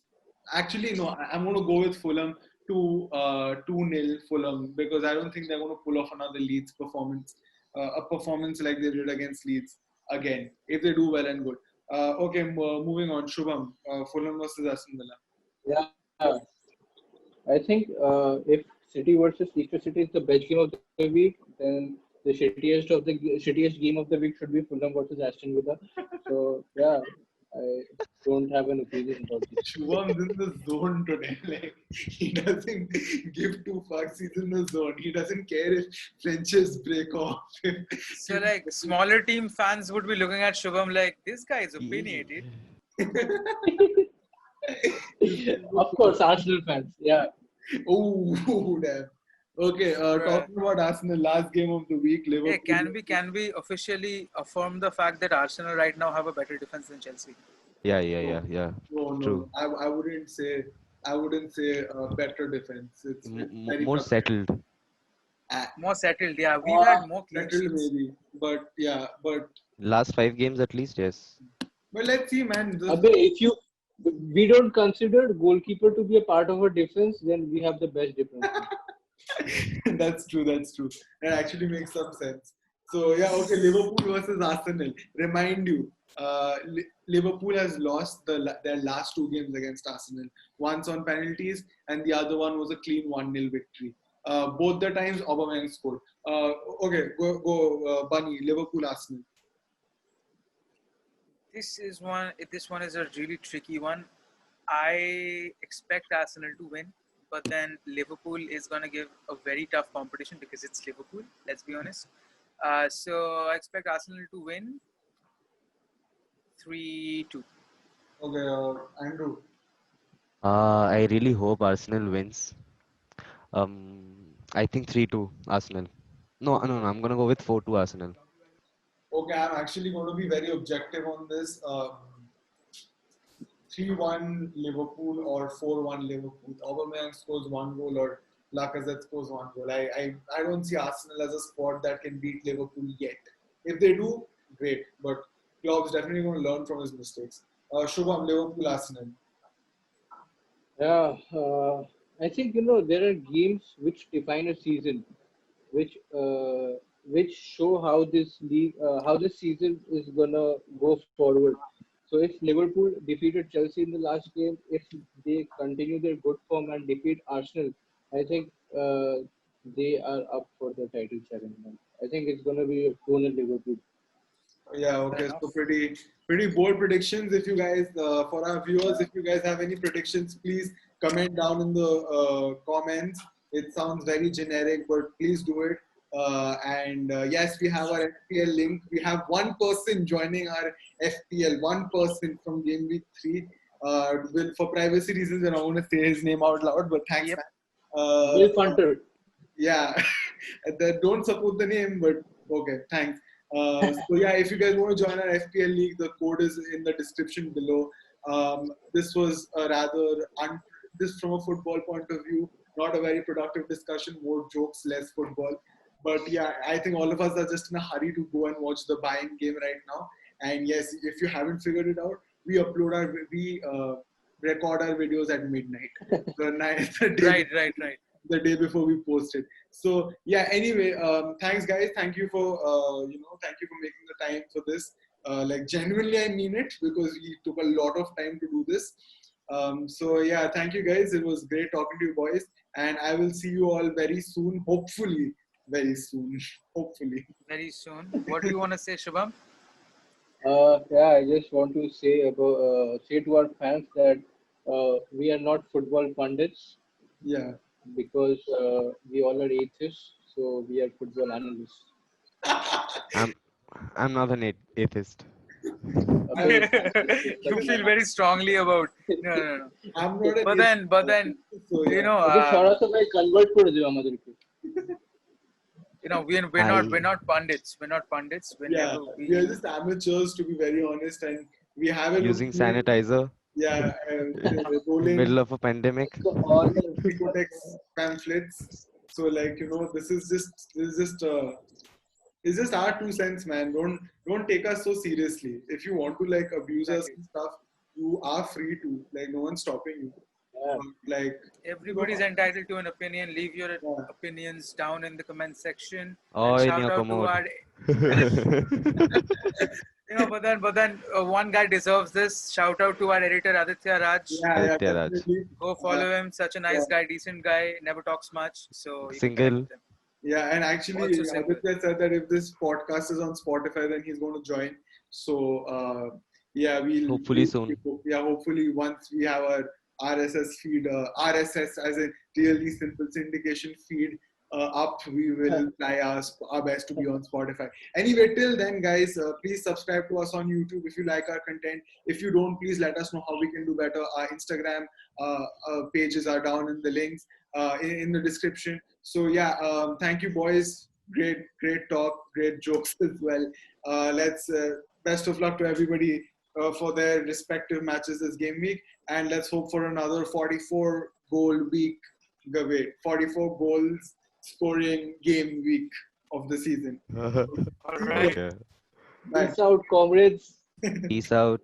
actually no, I'm going to go with Fulham to 2-0 Fulham, because I don't think they're going to pull off another Leeds performance, a performance like they did against Leeds again. If they do well and good. Okay, moving on. Shubham, Fulham versus Aston Villa. Yeah, I think if City versus Leicester City is the best game of the week, then the shittiest game of the week should be Fulham versus Aston Villa. So yeah, I don't have an opinion about this. Shubham's in the zone today. Like, he doesn't give two fucks. He's in the zone. He doesn't care if Frenches break off. So like smaller team fans would be looking at Shubham like, this guy is opinionated. Of course, Arsenal fans. Yeah. Oh, damn. Okay, talking about Arsenal, last game of the week, Liverpool. Hey, can we officially affirm the fact that Arsenal right now have a better defense than Chelsea? Yeah. No, True. I wouldn't say. I wouldn't say better defense. It's very More frustrating. settled. More settled, yeah. We've had more clean Settled sheets. maybe, but yeah, but Last 5 games at least, yes. let's see, man. Abhay, if we don't consider goalkeeper to be a part of our defense, then we have the best defense. That's true. That actually makes some sense. So yeah, okay. Liverpool versus Arsenal. Remind you, Liverpool has lost their last 2 games against Arsenal. Once on penalties, and the other one was a clean 1-0 victory. Both the times, Aubameyang scored. Okay, go, Bunny. Liverpool, Arsenal. This one is a really tricky one. I expect Arsenal to win, but then Liverpool is gonna give a very tough competition because it's Liverpool. Let's be honest. So I expect Arsenal to win 3-2. Okay, Andrew. I really hope Arsenal wins. I think 3-2 Arsenal. No, I'm gonna go with 4-2 Arsenal. Okay, I'm actually going to be very objective on this. 3-1 Liverpool or 4-1 Liverpool. Aubameyang scores 1 goal or Lacazette scores 1 goal. I don't see Arsenal as a squad that can beat Liverpool yet. If they do, great. But Klopp's definitely going to learn from his mistakes. Shubham, Liverpool, Arsenal. Yeah, I think there are games which define a season, which show how this league, how this season is gonna go forward. So if Liverpool defeated Chelsea in the last game, if they continue their good form and defeat Arsenal, I think they are up for the title challenge. I think it's gonna be a 2-0 Liverpool. Yeah, okay. So pretty bold predictions. If you guys, for our viewers, if you guys have any predictions, please comment down in the comments. It sounds very generic, but please do it. And yes, we have our FPL link. We have one person joining our FPL, one person from Gameweek 3. For privacy reasons, I don't want to say his name out loud, but thanks, Yep. man. Will Funter. Yeah, don't support the name, but okay, thanks. So yeah, if you guys want to join our FPL league, the code is in the description below. This was a rather this from a football point of view, not a very productive discussion. More jokes, less football. But yeah, I think all of us are just in a hurry to go and watch the Bayern game right now. And yes, if you haven't figured it out, we record our videos at midnight. The day before we post it. So yeah, anyway, thanks guys. Thank you for making the time for this. Like genuinely, I mean it, because we took a lot of time to do this. So yeah, thank you guys. It was great talking to you boys, and I will see you all very soon. Hopefully, very soon. Hopefully. Very soon. What do you want to say, Shubham? Yeah, I just want to say to our fans that we are not football pundits. Yeah. Because we all are atheists, so we are football analysts. I'm not an atheist. You feel very strongly about no. I'm not. But then so, yeah. We're not pundits. We're not pundits. We are just amateurs, to be very honest, and we have using sanitizer. Yeah, in middle of a pandemic. Pamphlets. So like this is just our 2 cents, man. Don't take us so seriously. If you want to like abuse us and stuff, you are free to. Like no one's stopping you. Like Everybody's entitled to an opinion. Leave your Yeah. opinions down in the comment section. Oh, And in shout your out to commode. our, but then one guy deserves this. Shout out to our editor Aditya Raj. yeah, Aditya Raj. definitely. Go follow him. Such a nice guy, decent guy. Never talks much, so you can connect Single. with him. Yeah, and actually, Also single. Aditya said that if this podcast is on Spotify, then he's going to join. So, yeah, Hopefully soon. hopefully once we have our RSS feed, RSS as a really simple syndication feed up, we will try our best to be on Spotify. Anyway, till then, guys, please subscribe to us on YouTube if you like our content. If you don't, please let us know how we can do better. Our Instagram pages are down in the links in the description. So yeah, thank you, boys. Great talk, great jokes as well. Let's best of luck to everybody for their respective matches this game week, and let's hope for another 44 goal week. Wait, 44 goals scoring game week of the season. All right. Okay. Bye. Peace out, comrades. Peace out.